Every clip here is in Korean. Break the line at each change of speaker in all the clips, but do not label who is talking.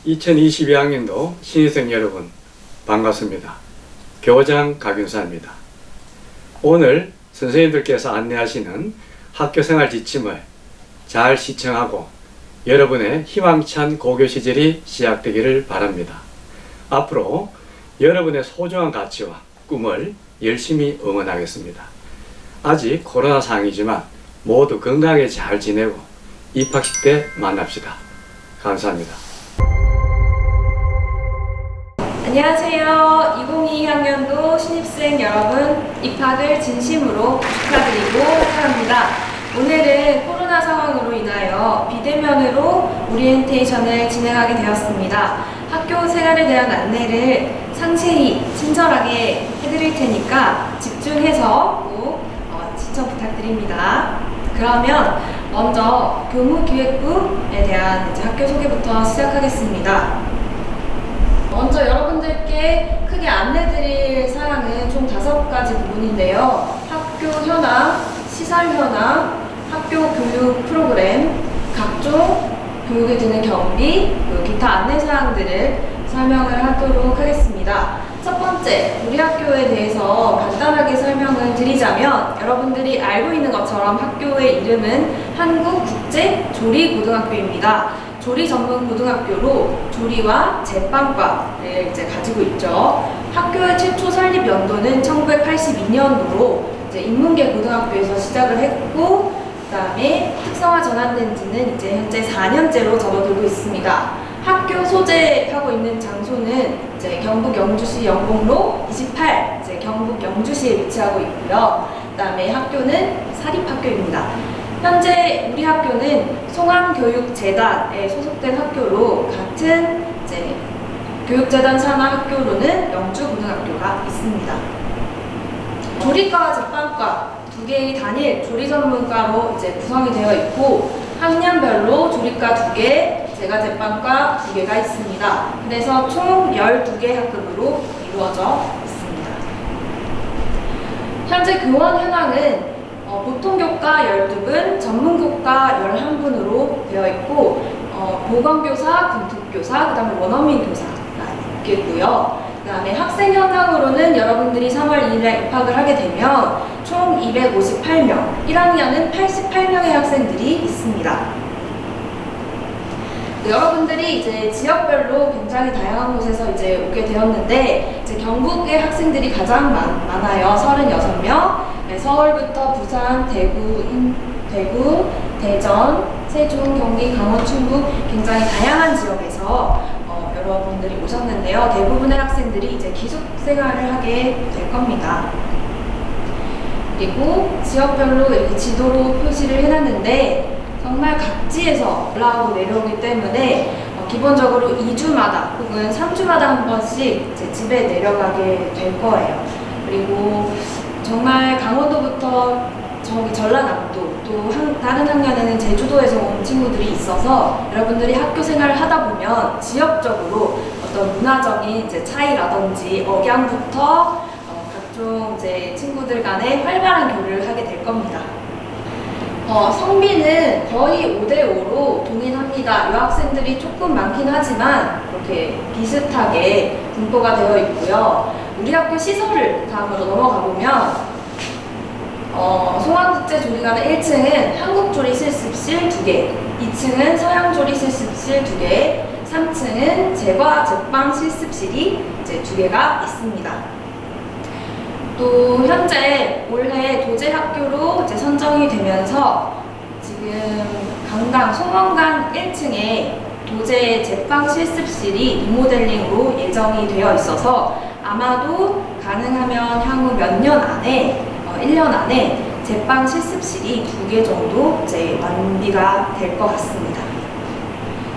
2022학년도 신입생 여러분 반갑습니다. 교장 강윤사입니다. 오늘 선생님들께서 안내하시는 학교생활 지침을 잘 시청하고 여러분의 희망찬 고교 시절이 시작되기를 바랍니다. 앞으로 여러분의 소중한 가치와 꿈을 열심히 응원하겠습니다. 아직 코로나 상황이지만 모두 건강하게 잘 지내고 입학식 때 만납시다. 감사합니다.
안녕하세요. 2022학년도 신입생 여러분, 입학을 진심으로 축하드리고 환영합니다. 오늘은 코로나 상황으로 인하여 비대면으로 오리엔테이션을 진행하게 되었습니다. 학교 생활에 대한 안내를 상세히 친절하게 해드릴 테니까 집중해서 꼭 시청 부탁드립니다. 그러면 먼저 교무기획부에 대한 학교 소개부터 시작하겠습니다. 먼저 여러분들께 크게 안내드릴 사항은 총 5가지 부분인데요. 학교 현황, 시설 현황, 학교 교육 프로그램, 각종 교육에 드는 경비, 그리고 기타 안내 사항들을 설명을 하도록 하겠습니다. 첫 번째, 우리 학교에 대해서 간단하게 설명을 드리자면 여러분들이 알고 있는 것처럼 학교의 이름은 한국국제조리고등학교입니다. 조리 전문 고등학교로 조리와 제빵과를 가지고 있죠. 학교의 최초 설립 연도는 1982년도로 인문계 고등학교에서 시작을 했고, 그다음에 특성화 전환된 지는 이제 현재 4년째로 접어들고 있습니다. 학교 소재하고 있는 장소는 경북 영주시 영곡로 28, 경북 영주시에 위치하고 있고요. 그다음에 학교는 사립학교입니다. 현재 우리 학교는 송암교육재단에 소속된 학교로 같은 교육재단 산하 학교로는 영주고등학교가 있습니다. 조리과와 제빵과 두 개의 단일 조리 전문과로 구성이 되어 있고 학년별로 조리과 2개, 제과제빵과 2개가 있습니다. 그래서 총 12개 학급으로 이루어져 있습니다. 현재 교원 현황은 보통교과 12분, 전문교과 11분으로 되어 있고 보건교사, 군특교사, 그 다음에 원어민 교사가 있겠고요. 그 다음에 학생 현황으로는 여러분들이 3월 2일에 입학을 하게 되면 총 258명, 1학년은 88명의 학생들이 있습니다. 여러분들이 지역별로 굉장히 다양한 곳에서 오게 되었는데 경북의 학생들이 가장 많아요. 36명. 서울부터 부산, 대구, 대전, 세종, 경기, 강원, 충북 굉장히 다양한 지역에서 여러분들이 오셨는데요. 대부분의 학생들이 기숙 생활을 하게 될 겁니다. 그리고 지역별로 이렇게 지도로 표시를 해놨는데 정말 각지에서 올라오고 내려오기 때문에 기본적으로 2주마다 혹은 3주마다 한 번씩 집에 내려가게 될 거예요. 그리고 정말 강원도부터 저기 전라남도 또 다른 학년에는 제주도에서 온 친구들이 있어서 여러분들이 학교 생활을 하다 보면 지역적으로 어떤 문화적인 차이라든지 억양부터 각종 친구들 간에 활발한 교류를 하게 될 겁니다. 성비는 거의 5대5로 동일합니다. 여학생들이 조금 많긴 하지만 이렇게 비슷하게 분포가 되어 있고요. 우리 학교 시설을 다음으로 넘어가 보면 송암국제조리관의 1층은 한국조리 실습실 2개, 2층은 서양조리 실습실 2개, 3층은 제과 제빵 실습실이 2개가 있습니다. 또 현재 올해 도제학교로 선정이 되면서 지금 강당 송원관 1층에 도제 제빵 실습실이 리모델링으로 예정이 되어 있어서 아마도 가능하면 향후 몇 년 안에 1년 안에 제빵 실습실이 2개 정도 완비가 될 것 같습니다.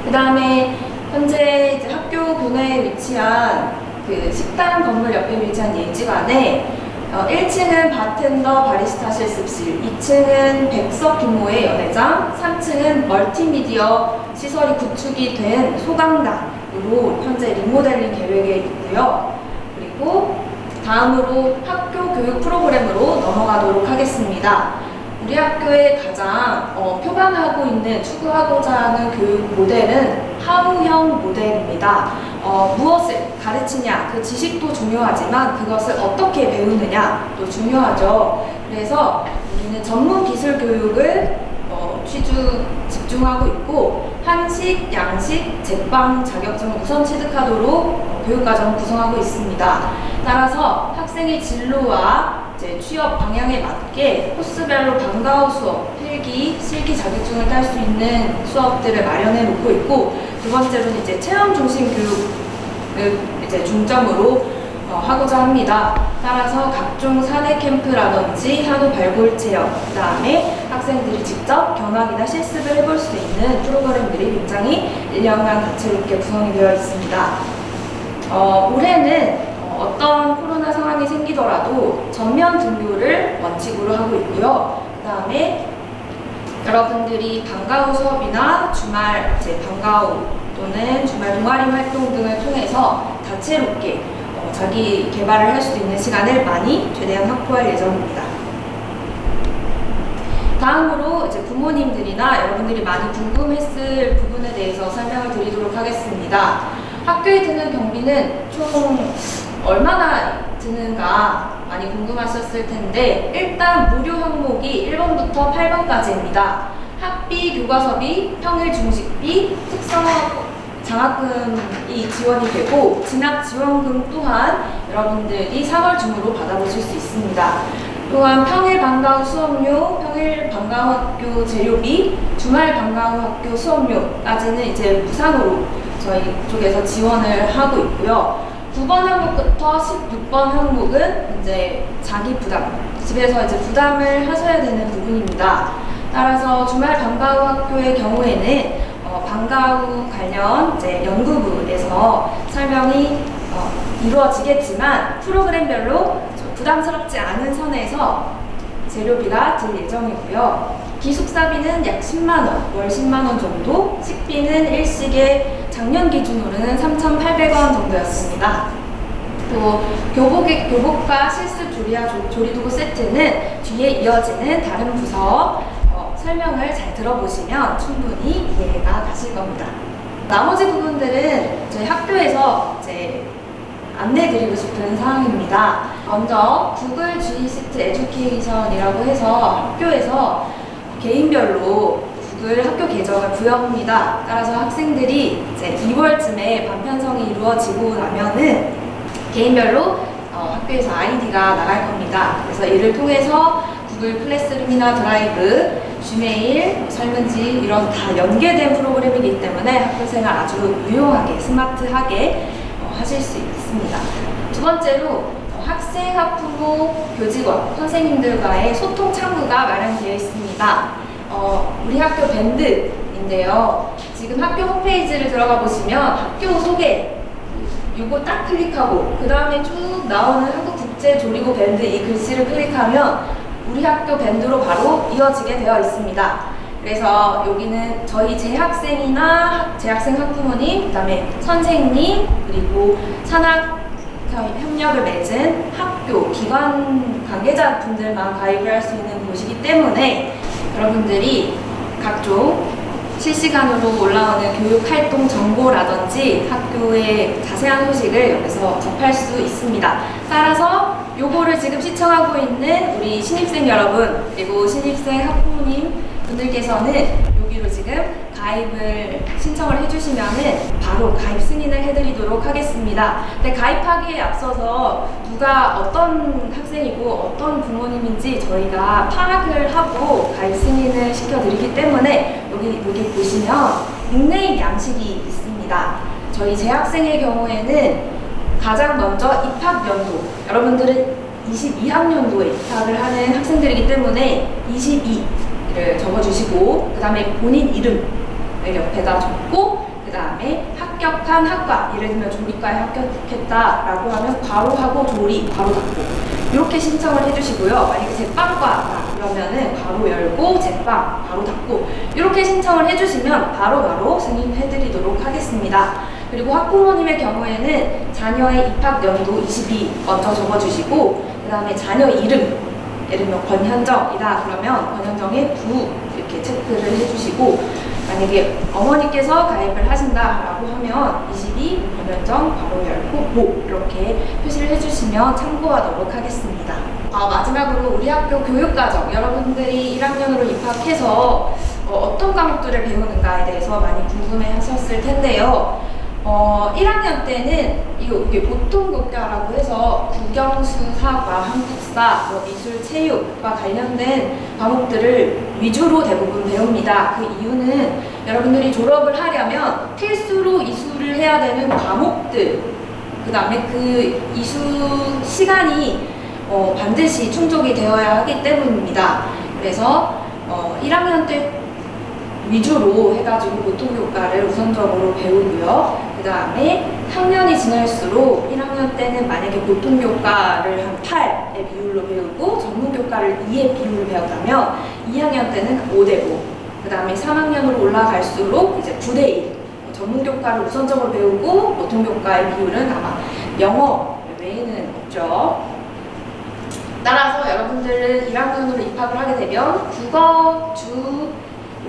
그 다음에 현재 학교 교내에 위치한 그 식당 건물 옆에 위치한 예지관에 1층은 바텐더 바리스타 실습실, 2층은 100석 규모의 연회장, 3층은 멀티미디어 시설이 구축이 된 소강당으로 현재 리모델링 계획에 있고요. 그리고 다음으로 학교 교육 프로그램으로 넘어가도록 하겠습니다. 우리 학교에 가장 표방하고 있는, 추구하고자 하는 교육 모델은 하우형 모델입니다. 무엇을 가르치냐, 그 지식도 중요하지만 그것을 어떻게 배우느냐도 중요하죠. 그래서 우리는 전문 기술 교육을 집중하고 있고, 한식, 양식, 제빵 자격증을 우선 취득하도록 교육과정을 구성하고 있습니다. 따라서 학생의 진로와 취업 방향에 맞게 코스별로 방과후 수업, 필기, 실기 자격증을 딸 수 있는 수업들을 마련해 놓고 있고, 두 번째로는 체험 중심 교육을 중점으로 하고자 합니다. 따라서 각종 사내 캠프라든지 한우 발굴 체험, 그 다음에 학생들이 직접 경험이나 실습을 해볼 수 있는 프로그램들이 굉장히 1년간 다채롭게 구성이 되어 있습니다. 올해는 어떤 코로나 상황이 생기더라도 전면 등교를 원칙으로 하고 있고요. 그 다음에 여러분들이 방과후 수업이나 주말 방과후 또는 주말 동아리 활동 등을 통해서 다채롭게 자기 개발을 할 수 있는 시간을 많이 최대한 확보할 예정입니다. 다음으로 부모님들이나 여러분들이 많이 궁금했을 부분에 대해서 설명을 드리도록 하겠습니다. 학교에 드는 경비는 총 얼마나 드는가 많이 궁금하셨을 텐데, 일단 무료 항목이 1번부터 8번까지입니다. 학비, 교과서비, 평일 중식비, 특성 장학금이 지원이 되고, 진학 지원금 또한 여러분들이 3월 중으로 받아보실 수 있습니다. 또한 평일 방과후 수업료, 평일 방과후 학교 재료비, 주말 방과후 학교 수업료까지는 무상으로 저희 쪽에서 지원을 하고 있고요. 9번 항목부터 16번 항목은 자기 부담, 집에서 부담을 하셔야 되는 부분입니다. 따라서 주말 방과후 학교의 경우에는 방과후 관련 연구부에서 설명이 이루어지겠지만, 프로그램별로 부담스럽지 않은 선에서 재료비가 들 예정이고요. 기숙사비는 약 10만원, 월 10만원 정도, 식비는 일식에 작년 기준으로는 3,800원 정도였습니다. 또 교복과 실습 조리도구 세트는 뒤에 이어지는 다른 부서 설명을 잘 들어보시면 충분히 이해가 가실 겁니다. 나머지 부분들은 저희 학교에서 안내드리고 싶은 사항입니다. 먼저 구글 G시트 에듀케이션이라고 해서 학교에서 개인별로 구글 학교 계정을 부여합니다. 따라서 학생들이 2월쯤에 반편성이 이루어지고 나면은 개인별로 학교에서 아이디가 나갈 겁니다. 그래서 이를 통해서 구글 클래스룸이나 드라이브, 지메일, 설문지 이런 다 연계된 프로그램이기 때문에 학교생활 아주 유용하게, 스마트하게 하실 수 있습니다. 두 번째로 학생, 학부모, 교직원, 선생님들과의 소통 창구가 마련되어 있습니다. 우리 학교 밴드인데요. 지금 학교 홈페이지를 들어가 보시면 학교 소개 요거 딱 클릭하고 그 다음에 쭉 나오는 한국국제조리고 밴드 이 글씨를 클릭하면 우리 학교 밴드로 바로 이어지게 되어 있습니다. 그래서 여기는 저희 재학생이나 재학생 학부모님, 그 다음에 선생님, 그리고 산학 협력을 맺은 학교, 기관 관계자분들만 가입을 할 수 있는 곳이기 때문에 여러분들이 각종 실시간으로 올라오는 교육활동 정보라든지 학교의 자세한 소식을 여기서 접할 수 있습니다. 따라서 요거를 지금 시청하고 있는 우리 신입생 여러분, 그리고 신입생 학부모님 분들께서는 여기로 지금 가입을 신청을 해주시면은 바로 가입 승인을 해드리도록 하겠습니다. 근데 가입하기에 앞서서 누가 어떤 학생이고 어떤 부모님인지 저희가 파악을 하고 가입 승인을 시켜드리기 때문에 여기 보시면 닉네임 양식이 있습니다. 저희 재학생의 경우에는 가장 먼저 입학 연도, 여러분들은 22학년도에 입학을 하는 학생들이기 때문에 22를 적어주시고, 그 다음에 본인 이름을 옆에다 적고, 그 다음에 합격한 학과, 예를 들면 조리과에 합격했다라고 하면 바로 하고 조리 바로 닫고 이렇게 신청을 해주시고요. 만약에 제빵과 그러면은 바로 열고 제빵 바로 닫고 이렇게 신청을 해주시면 바로 승인해드리도록 하겠습니다. 그리고 학부모님의 경우에는 자녀의 입학 연도 22 먼저 적어주시고, 그 다음에 자녀 이름 예를 들면 권현정이다 그러면 권현정의 부 이렇게 체크를 해주시고, 만약에 어머니께서 가입을 하신다라고 하면 22 권현정 바로 열고 모 이렇게 표시를 해주시면 참고하도록 하겠습니다. 마지막으로 우리 학교 교육과정, 여러분들이 1학년으로 입학해서 어떤 과목들을 배우는가에 대해서 많이 궁금해 하셨을 텐데요. 1학년 때는 이게 보통교과라고 해서 국영, 수사과, 한국사, 미술, 체육과 관련된 과목들을 위주로 대부분 배웁니다. 그 이유는 여러분들이 졸업을 하려면 필수로 이수를 해야 되는 과목들, 그 다음에 그 이수 시간이 반드시 충족이 되어야 하기 때문입니다. 그래서 1학년 때 위주로 해가지고 보통교과를 우선적으로 배우고요. 그 다음에 학년이 지날수록 1학년 때는 만약에 보통교과를 한 8의 비율로 배우고 전문교과를 2의 비율로 배웠다면 2학년 때는 5대5, 그 다음에 3학년으로 올라갈수록 이제 9대1, 전문교과를 우선적으로 배우고 보통교과의 비율은 아마 영어 외에는 없죠. 따라서 여러분들은 1학년으로 입학을 하게 되면 국어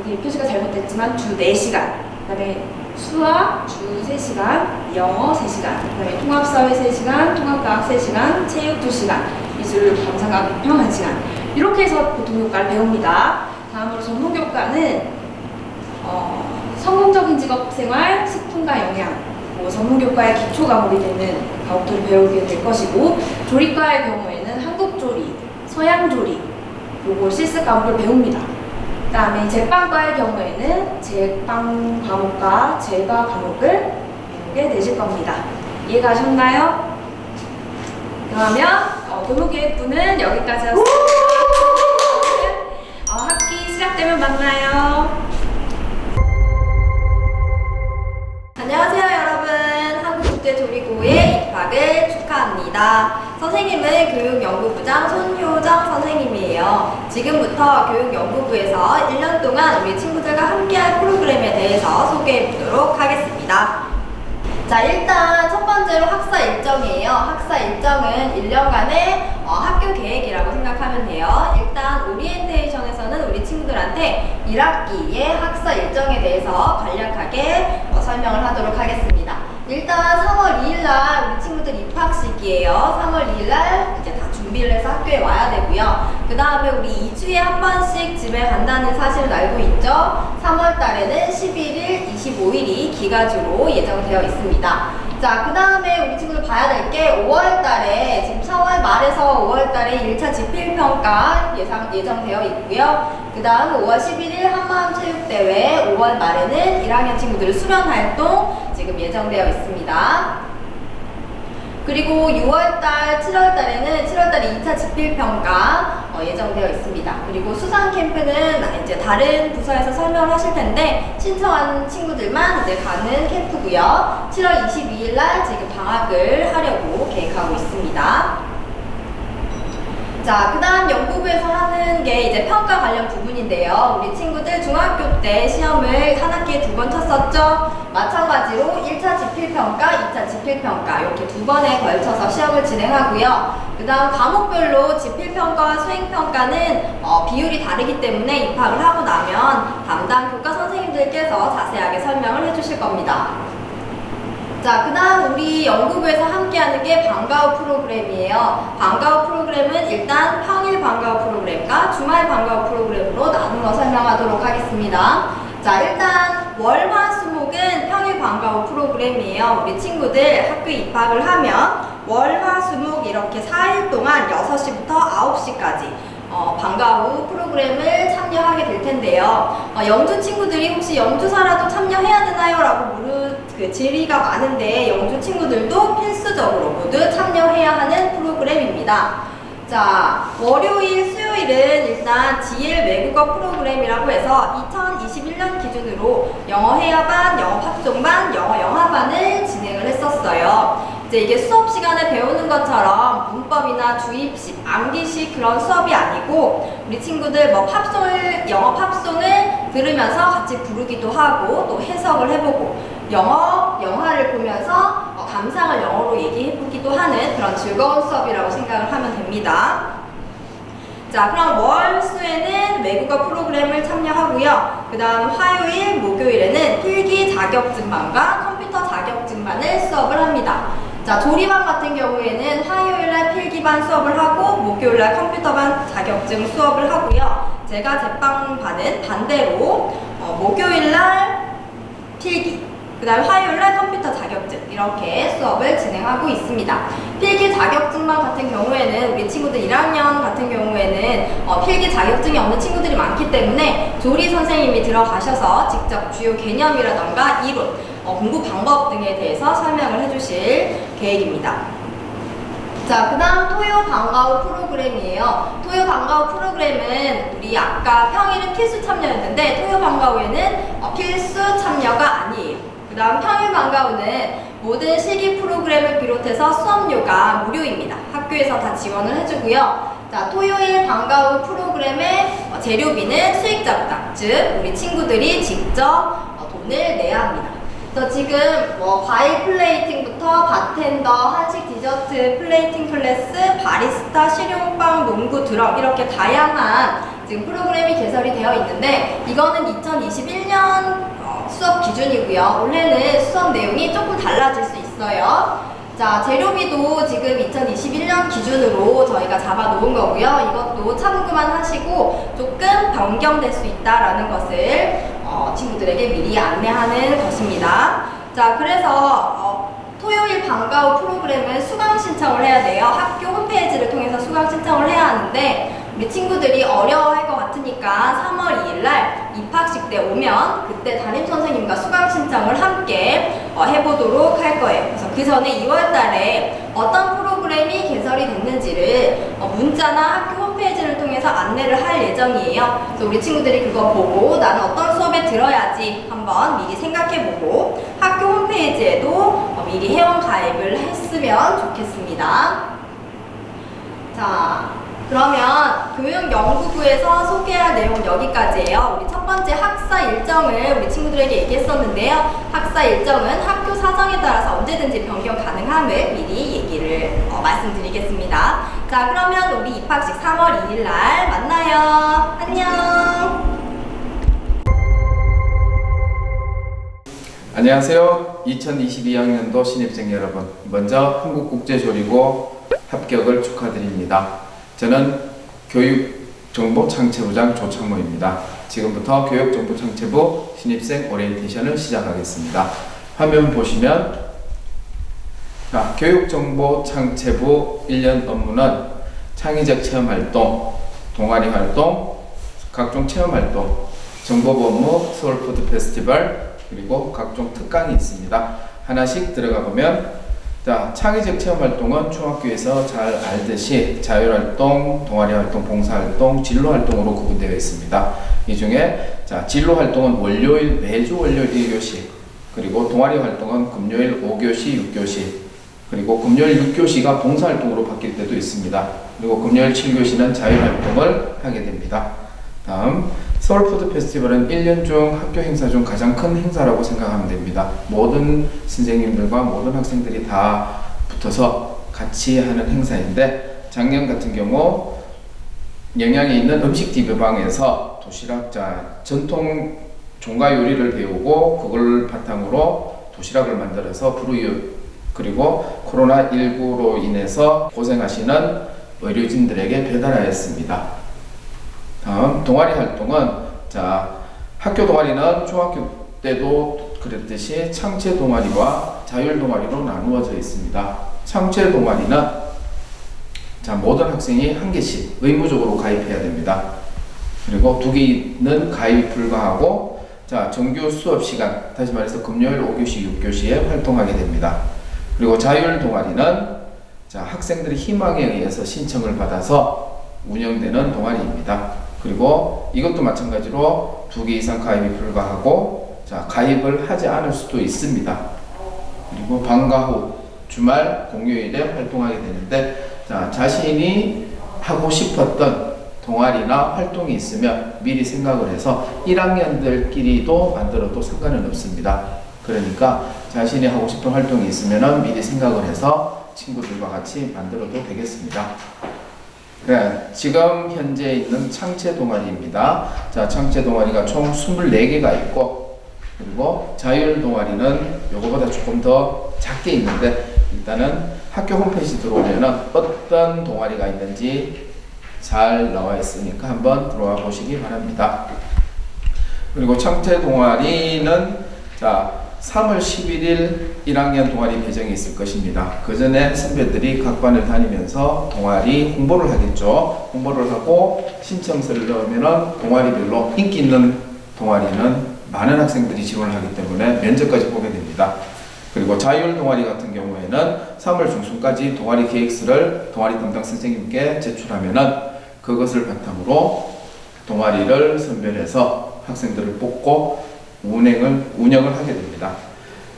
여기 표시가 잘못됐지만 주 4시간, 그 다음에 수학 주 3시간, 영어 3시간, 그 다음에 통합사회 3시간, 통합과학 3시간, 체육 2시간, 미술, 감상과 비평 1시간, 이렇게 해서 보통교과를 배웁니다. 다음으로 전문교과는 성공적인 직업생활, 식품과 영양, 전문교과의 기초 과목이 되는 과목들을 배우게 될 것이고, 조리과의 경우에는 한국조리, 서양조리, 요걸 실습 과목을 배웁니다. 그 다음에 제빵과의 경우에는 제빵 과목과 제과 과목을 배우게 되실 겁니다. 이해가셨나요? 그러면 교무기획부는 여기까지였습니다. 학기 시작되면 만나요.
안녕하세요 여러분, 한국국제조리고에 입학을 축하합니다. 선생님은 교육연구부장 손효정 선생님이에요. 지금부터 교육연구부에서 1년 동안 우리 친구들과 함께할 프로그램에 대해서 소개해 보도록 하겠습니다. 자, 일단 첫 번째로 학사 일정이에요. 학사 일정은 1년간의 학교 계획이라고 생각하면 돼요. 일단 오리엔테이션에서는 우리 친구들한테 1학기의 학사 일정에 대해서 간략하게 설명을 하도록 하겠습니다. 일단 3월 2일날 우리 친구들 입학식이에요. 3월 2일날 이제 다 준비를 해서 학교에 와야 되고요. 그 다음에 우리 2주에 한 번씩 집에 간다는 사실을 알고 있죠. 3월 달에는 11일, 25일이 기가주로 예정되어 있습니다. 자, 그 다음에 우리 친구들 봐야 될 게 5월 달에, 지금 4월 말에서 5월 달에 1차 지필평가 예정되어 있고요. 그 다음 5월 11일 한마음체육대회, 5월 말에는 1학년 친구들 수련활동 지금 예정되어 있습니다. 그리고 6월달, 7월달에는 7월달에 2차 지필평가 예정되어 있습니다. 그리고 수상 캠프는 이제 다른 부서에서 설명을 하실 텐데 신청한 친구들만 이제 가는 캠프고요. 7월 22일날 지금 방학을 하려고 계획하고 있습니다. 자, 그 다음 연구부에서 하는 게 이제 평가 관련 부분인데요. 우리 친구들 중학교 때 시험을 한 학기에 2번 쳤었죠? 마찬가지로 1차 지필평가, 2차 지필평가 이렇게 2번에 걸쳐서 시험을 진행하고요. 그 다음 과목별로 지필평가와 수행평가는 비율이 다르기 때문에 입학을 하고 나면 담당 교과 선생님들께서 자세하게 설명을 해주실 겁니다. 자, 그 다음 우리 연구부에서 함께하는 게 방과후 프로그램이에요. 방과후 프로그램은 일단 평일 방과후 프로그램과 주말 방과후 프로그램으로 나누어 설명하도록 하겠습니다. 자, 일단 월화수목은 평일 방과후 프로그램이에요. 우리 친구들 학교 입학을 하면 월화수목 이렇게 4일 동안 6시부터 9시까지 방과후 프로그램을 참여하게 될 텐데요. 영주 친구들이 혹시 영주사라도 참여해야 되나요? 라고 질의가 많은데 영주 친구들도 필수적으로 모두 참여해야 하는 프로그램입니다. 자, 월요일, 수요일은 일단 지일 외국어 프로그램이라고 해서 2021년 기준으로 영어 회화반, 영어 팝송반, 영어 영화반을 진행을 했었어요. 이제 이게 수업 시간에 배우는 것처럼 문법이나 주입식, 암기식 그런 수업이 아니고 우리 친구들 영어 팝송을 들으면서 같이 부르기도 하고 또 해석을 해보고 영화를 보면서 감상을 영어로 얘기해보기도 하는 그런 즐거운 수업이라고 생각을 하면 됩니다. 자, 그럼 월수에는 외국어 프로그램을 참여하고요. 그 다음 화요일, 목요일에는 필기 자격증반과 컴퓨터 자격증반을 수업을 합니다. 자, 조리반 같은 경우에는 화요일날 필기반 수업을 하고 목요일날 컴퓨터반 자격증 수업을 하고요. 제가 제빵반은 반대로 목요일날 필기, 그 다음 화요일날 컴퓨터 자격증 이렇게 수업을 진행하고 있습니다. 필기 자격증반 같은 경우에는 우리 친구들 1학년 같은 경우에는 필기 자격증이 없는 친구들이 많기 때문에 조리 선생님이 들어가셔서 직접 주요 개념이라던가 이론, 공부 방법 등에 대해서 설명을 해주실 계획입니다. 자, 그 다음 토요 방과 후 프로그램이에요. 토요 방과 후 프로그램은 우리 아까 평일은 필수 참여였는데 토요 방과 후에는 필수 참여가 아니에요. 그 다음 평일 방과 후는 모든 실기 프로그램을 비롯해서 수업료가 무료입니다. 학교에서 다 지원을 해주고요. 자, 토요일 방과 후 프로그램의 재료비는 수익자 부담, 즉 우리 친구들이 직접 돈을 내야 합니다. 그래서 지금 과일 플레이팅부터 바텐더, 한식 디저트 플레이팅 클래스, 바리스타, 실용빵, 농구, 드럼 이렇게 다양한 지금 프로그램이 개설이 되어 있는데 이거는 2021년 수업 기준이고요. 올해는 수업 내용이 조금 달라질 수 있어요. 자, 재료비도 지금 2021년 기준으로 저희가 잡아 놓은 거고요. 이것도 참고만 하시고 조금 변경될 수 있다라는 것을 친구들에게 미리 안내하는 것입니다. 자, 그래서 토요일 방과 후 프로그램은 수강 신청을 해야 돼요. 학교 홈페이지를 통해서 수강 신청을 해야 하는데 우리 친구들이 어려워할 것 같으니까 3월 2일날 입학식 때 오면 그때 담임 선생님과 수강 신청을 함께 해보도록 할 거예요. 그래서 그 전에 2월달에 어떤 프로그램이 개설이 됐는지를 문자나 학교 홈페이지를 통해서 안내를 할 예정이에요. 그래서 우리 친구들이 그거 보고 나는 어떤 수업에 들어야지 한번 미리 생각해보고 학교 홈페이지에도 미리 회원 가입을 했으면 좋겠습니다. 자, 그러면 교육연구부에서 소개할 내용은 여기까지예요. 우리 첫 번째 학사 일정을 우리 친구들에게 얘기했었는데요. 학사 일정은 학교 사정에 따라서 언제든지 변경 가능함을 미리 얘기를 말씀드리겠습니다. 자, 그러면 우리 입학식 3월 2일 날 만나요. 안녕.
안녕하세요. 2022학년도 신입생 여러분. 먼저 한국국제조리고 합격을 축하드립니다. 저는 교육정보창체부장 조창모입니다. 지금부터 교육정보창체부 신입생 오리엔테이션을 시작하겠습니다. 화면 보시면 교육정보창체부 1년 업무는 창의적 체험활동, 동아리활동, 각종 체험활동, 정보업무, 서울푸드 페스티벌, 그리고 각종 특강이 있습니다. 하나씩 들어가 보면 창의적 체험활동은 중학교에서 잘 알듯이 자율활동, 동아리활동, 봉사활동, 진로활동으로 구분되어 있습니다. 이 중에 진로활동은 매주 월요일 1교시, 그리고 동아리활동은 금요일 5교시, 6교시, 그리고 금요일 6교시가 봉사활동으로 바뀔 때도 있습니다. 그리고 금요일 7교시는 자율활동을 하게 됩니다. 다음, 서울푸드 페스티벌은 1년 중 학교 행사 중 가장 큰 행사라고 생각하면 됩니다. 모든 선생님들과 모든 학생들이 다 붙어서 같이 하는 행사인데, 작년 같은 경우 영양에 있는 음식 디브방에서 도시락, 전통 종가 요리를 배우고 그걸 바탕으로 도시락을 만들어서 그리고 코로나19로 인해서 고생하시는 의료진들에게 배달하였습니다. 다음, 동아리 활동은 학교 동아리는 중학교 때도 그랬듯이 창체 동아리와 자율 동아리로 나누어져 있습니다. 창체 동아리는 모든 학생이 한 개씩 의무적으로 가입해야 됩니다. 그리고 2개는 가입이 불가하고 정규 수업 시간, 다시 말해서 금요일 5교시, 6교시에 활동하게 됩니다. 그리고 자율 동아리는 학생들의 희망에 의해서 신청을 받아서 운영되는 동아리입니다. 그리고 이것도 마찬가지로 2개 이상 가입이 불가하고 가입을 하지 않을 수도 있습니다. 그리고 방과 후 주말 공휴일에 활동하게 되는데 자신이 하고 싶었던 동아리나 활동이 있으면 미리 생각을 해서 1학년들끼리도 만들어도 상관은 없습니다. 그러니까 자신이 하고 싶은 활동이 있으면 미리 생각을 해서 친구들과 같이 만들어도 되겠습니다. 네, 지금 현재 있는 창체 동아리입니다. 자, 창체 동아리가 총 24개가 있고, 그리고 자율 동아리는 요거보다 조금 더 작게 있는데, 일단은 학교 홈페이지 들어오면은 어떤 동아리가 있는지 잘 나와 있으니까 한번 들어와 보시기 바랍니다. 그리고 창체 동아리는 자 3월 11일 1학년 동아리 배정이 있을 것입니다. 그 전에 선배들이 각 반을 다니면서 동아리 홍보를 하겠죠. 홍보를 하고 신청서를 넣으면은 동아리별로 인기 있는 동아리는 많은 학생들이 지원을 하기 때문에 면접까지 보게 됩니다. 그리고 자율 동아리 같은 경우에는 3월 중순까지 동아리 계획서를 동아리 담당 선생님께 제출하면은 그것을 바탕으로 동아리를 선별해서 학생들을 뽑고 운영을 하게 됩니다.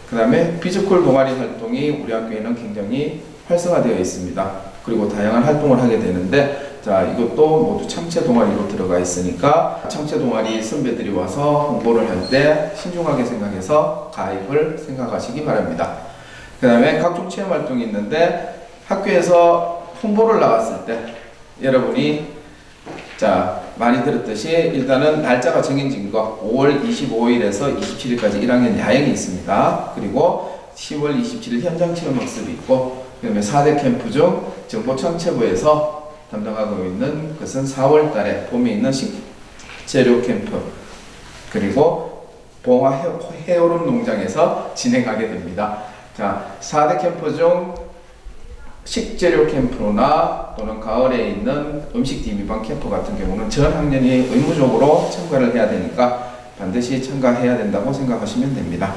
그 다음에 피지컬 동아리 활동이 우리 학교에는 굉장히 활성화되어 있습니다. 그리고 다양한 활동을 하게 되는데, 자, 이것도 모두 창체 동아리로 들어가 있으니까 창체 동아리 선배들이 와서 홍보를 할 때 신중하게 생각해서 가입을 생각하시기 바랍니다. 그 다음에 각종 체험 활동이 있는데, 학교에서 홍보를 나갔을 때 여러분이 자 많이 들었듯이 일단은 날짜가 정해진 거 5월 25일에서 27일까지 1학년 야행이 있습니다. 그리고 10월 27일 현장 체험 학습이 있고, 그 다음에 4대 캠프 중 정보청체부에서 담당하고 있는 것은 4월 달에 봄에 있는 식재료 캠프, 그리고 봉화 해오름 농장에서 진행하게 됩니다. 자, 4대 캠프 중 식재료 캠프나 또는 가을에 있는 음식 디미방 캠프 같은 경우는 전 학년이 의무적으로 참가를 해야 되니까 반드시 참가해야 된다고 생각하시면 됩니다.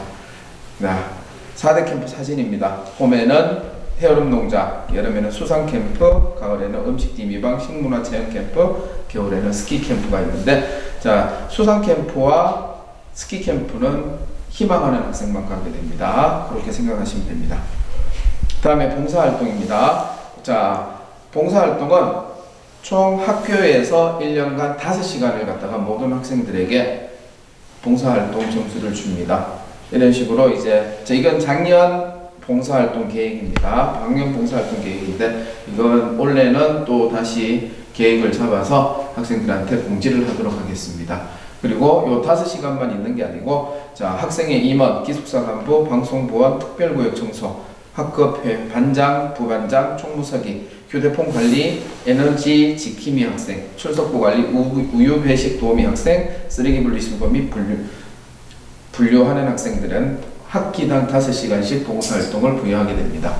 자, 4대 캠프 사진입니다. 봄에는 해오름 농장, 여름에는 수상 캠프, 가을에는 음식 디미방 식문화 체험 캠프, 겨울에는 스키 캠프가 있는데, 자, 수상 캠프와 스키 캠프는 희망하는 학생만 가게 됩니다. 그렇게 생각하시면 됩니다. 다음에 봉사활동입니다. 자, 봉사활동은 총 학교에서 1년간 5시간을 갖다가 모든 학생들에게 봉사활동 점수를 줍니다. 이런 식으로 이제 이건 작년 봉사활동 계획입니다. 방역 봉사활동 계획인데, 이건 올해는 또 다시 계획을 잡아서 학생들한테 공지를 하도록 하겠습니다. 그리고 요 5시간만 있는 게 아니고, 자, 학생의 임원, 기숙사 간부, 방송보안, 특별구역 청소, 학급회, 반장, 부반장, 총무서기, 휴대폰 관리, 에너지 지킴이 학생, 출석부 관리, 우유 배식 도우미 학생, 쓰레기 분리수거 및 분류하는 학생들은 학기당 5시간씩 봉사활동을 부여하게 됩니다.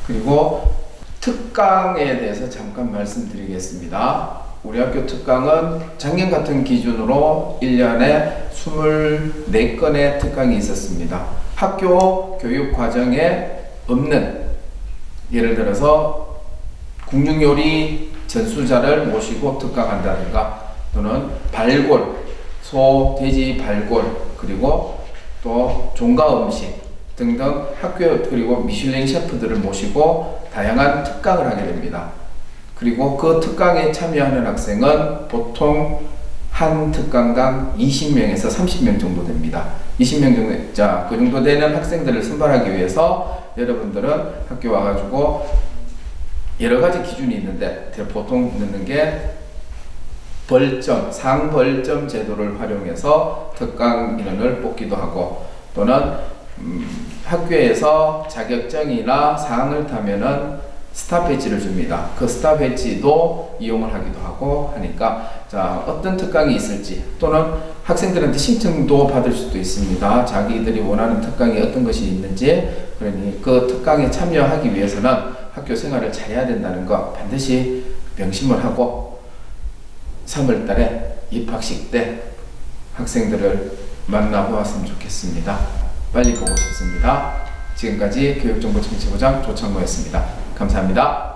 그리고 특강에 대해서 잠깐 말씀드리겠습니다. 우리 학교 특강은 작년 같은 기준으로 1년에 24건의 특강이 있었습니다. 학교 교육 과정에 없는, 예를 들어서 국육요리 전수자를 모시고 특강한다든가, 또는 발골, 소, 돼지 발골, 그리고 또 종가 음식 등등 학교, 그리고 미슐랭 셰프들을 모시고 다양한 특강을 하게 됩니다. 그리고 그 특강에 참여하는 학생은 보통 한 특강당 20명에서 30명 정도 됩니다. 20명 정도, 자, 그 정도 되는 학생들을 선발하기 위해서 여러분들은 학교 와가지고 여러 가지 기준이 있는데, 보통 넣는 게 벌점, 상벌점 제도를 활용해서 특강 인원을 뽑기도 하고, 또는 학교에서 자격증이나 상을 타면은 스타 배지를 줍니다. 그 스타 배지도 이용을 하기도 하고 하니까, 자, 어떤 특강이 있을지, 또는 학생들한테 신청도 받을 수도 있습니다. 자기들이 원하는 특강이 어떤 것이 있는지. 그러니 그 특강에 참여하기 위해서는 학교 생활을 잘해야 된다는 거 반드시 명심을 하고 3월 달에 입학식 때 학생들을 만나보았으면 좋겠습니다. 빨리 보고 싶습니다. 지금까지 교육정보청취부장 조창모였습니다. 감사합니다.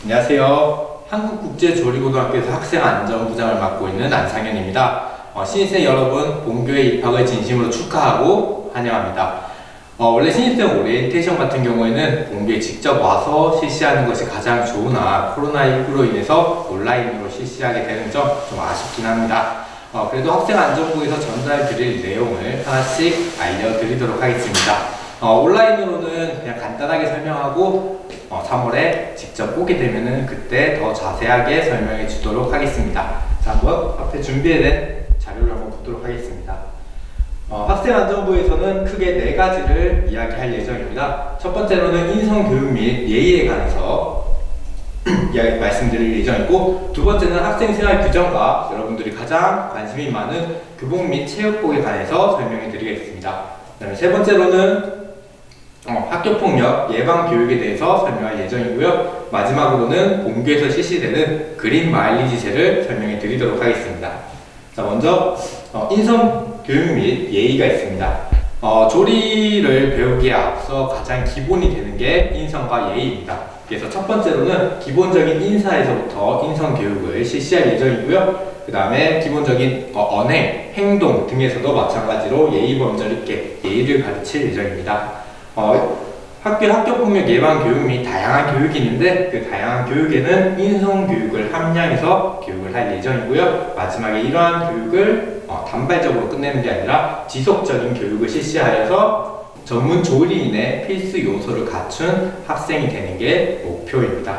안녕하세요. 한국국제조리고등학교에서 학생안전부장을 맡고 있는 안상현입니다. 신입생 여러분, 본교에 입학을 진심으로 축하하고 환영합니다. 원래 신입생 오리엔테이션 같은 경우에는 본교에 직접 와서 실시하는 것이 가장 좋으나, 코로나19로 인해서 온라인으로 실시하게 되는 점 좀 아쉽긴 합니다. 그래도 학생안전부에서 전달드릴 내용을 하나씩 알려드리도록 하겠습니다. 온라인으로는 그냥 간단하게 설명하고 3월에 직접 오게 되면은 그때 더 자세하게 설명해 주도록 하겠습니다. 자, 한번 앞에 준비된 자료를 한번 보도록 하겠습니다. 학생안전부에서는 크게 4가지를 이야기할 예정입니다. 첫 번째로는 인성교육 및 예의에 관해서 말씀드릴 예정이고, 두 번째는 학생생활 규정과 여러분들이 가장 관심이 많은 교복 및 체육복에 관해서 설명해 드리겠습니다. 그다음에 세 번째로는 학교폭력 예방교육에 대해서 설명할 예정이고요. 마지막으로는 본교에서 실시되는 그린 마일리지제를 설명해 드리도록 하겠습니다. 자, 먼저 인성교육 및 예의가 있습니다. 조리를 배우기에 앞서 가장 기본이 되는 게 인성과 예의입니다. 그래서 첫 번째로는 기본적인 인사에서부터 인성교육을 실시할 예정이고요. 그 다음에 기본적인 언행, 행동 등에서도 마찬가지로 예의범절 있게 예의를 가르칠 예정입니다. 학교폭력 예방 교육 및 다양한 교육이 있는데 그 다양한 교육에는 인성교육을 함량해서 교육을 할 예정이고요. 마지막에 이러한 교육을 단발적으로 끝내는 게 아니라 지속적인 교육을 실시하여서 전문 조리인의 필수 요소를 갖춘 학생이 되는 게 목표입니다.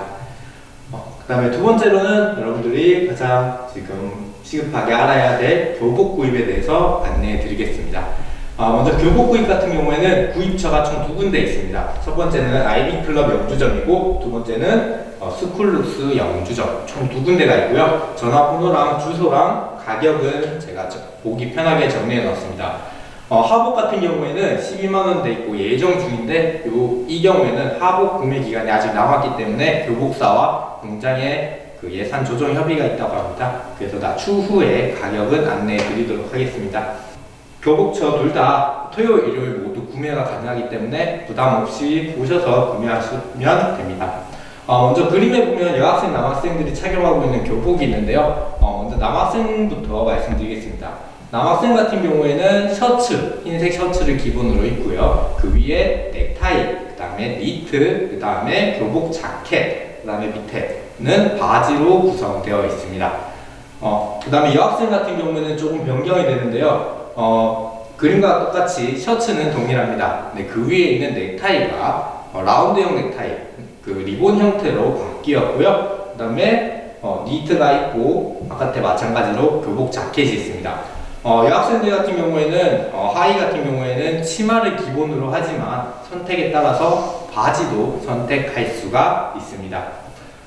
그 다음에 두 번째로는 여러분들이 가장 지금 시급하게 알아야 될 교복 구입에 대해서 안내해 드리겠습니다. 먼저 교복 구입 같은 경우에는 구입처가 총 2군데 있습니다. 첫 번째는 아이비클럽 영주점이고, 두 번째는 스쿨룩스 영주점, 총 2군데가 있고요. 전화번호랑 주소랑 가격은 제가 보기 편하게 정리해 놓았습니다. 하복 같은 경우에는 12만원 돼 있고 예정 중인데 이 경우에는 하복 구매 기간이 아직 남았기 때문에 교복사와 공장의 그 예산 조정 협의가 있다고 합니다. 그래서 추후에 가격은 안내해 드리도록 하겠습니다. 교복처 둘 다 토요일, 일요일 모두 구매가 가능하기 때문에 부담 없이 오셔서 구매하시면 됩니다. 먼저 그림에 보면 여학생, 남학생들이 착용하고 있는 교복이 있는데요. 먼저 남학생부터 말씀드리겠습니다. 남학생 같은 경우에는 셔츠, 흰색 셔츠를 기본으로 입고요. 그 위에 넥타이, 그 다음에 니트, 그 다음에 교복 자켓, 그 다음에 밑에는 바지로 구성되어 있습니다. 그 다음에 여학생 같은 경우에는 조금 변경이 되는데요. 그림과 똑같이 셔츠는 동일합니다. 네, 그 위에 있는 넥타이가 라운드형 넥타이, 그 리본 형태로 바뀌었고요. 그 다음에 니트가 있고 바깥에 마찬가지로 교복 자켓이 있습니다. 여학생들 같은 경우에는 하의 같은 경우에는 치마를 기본으로 하지만 선택에 따라서 바지도 선택할 수가 있습니다.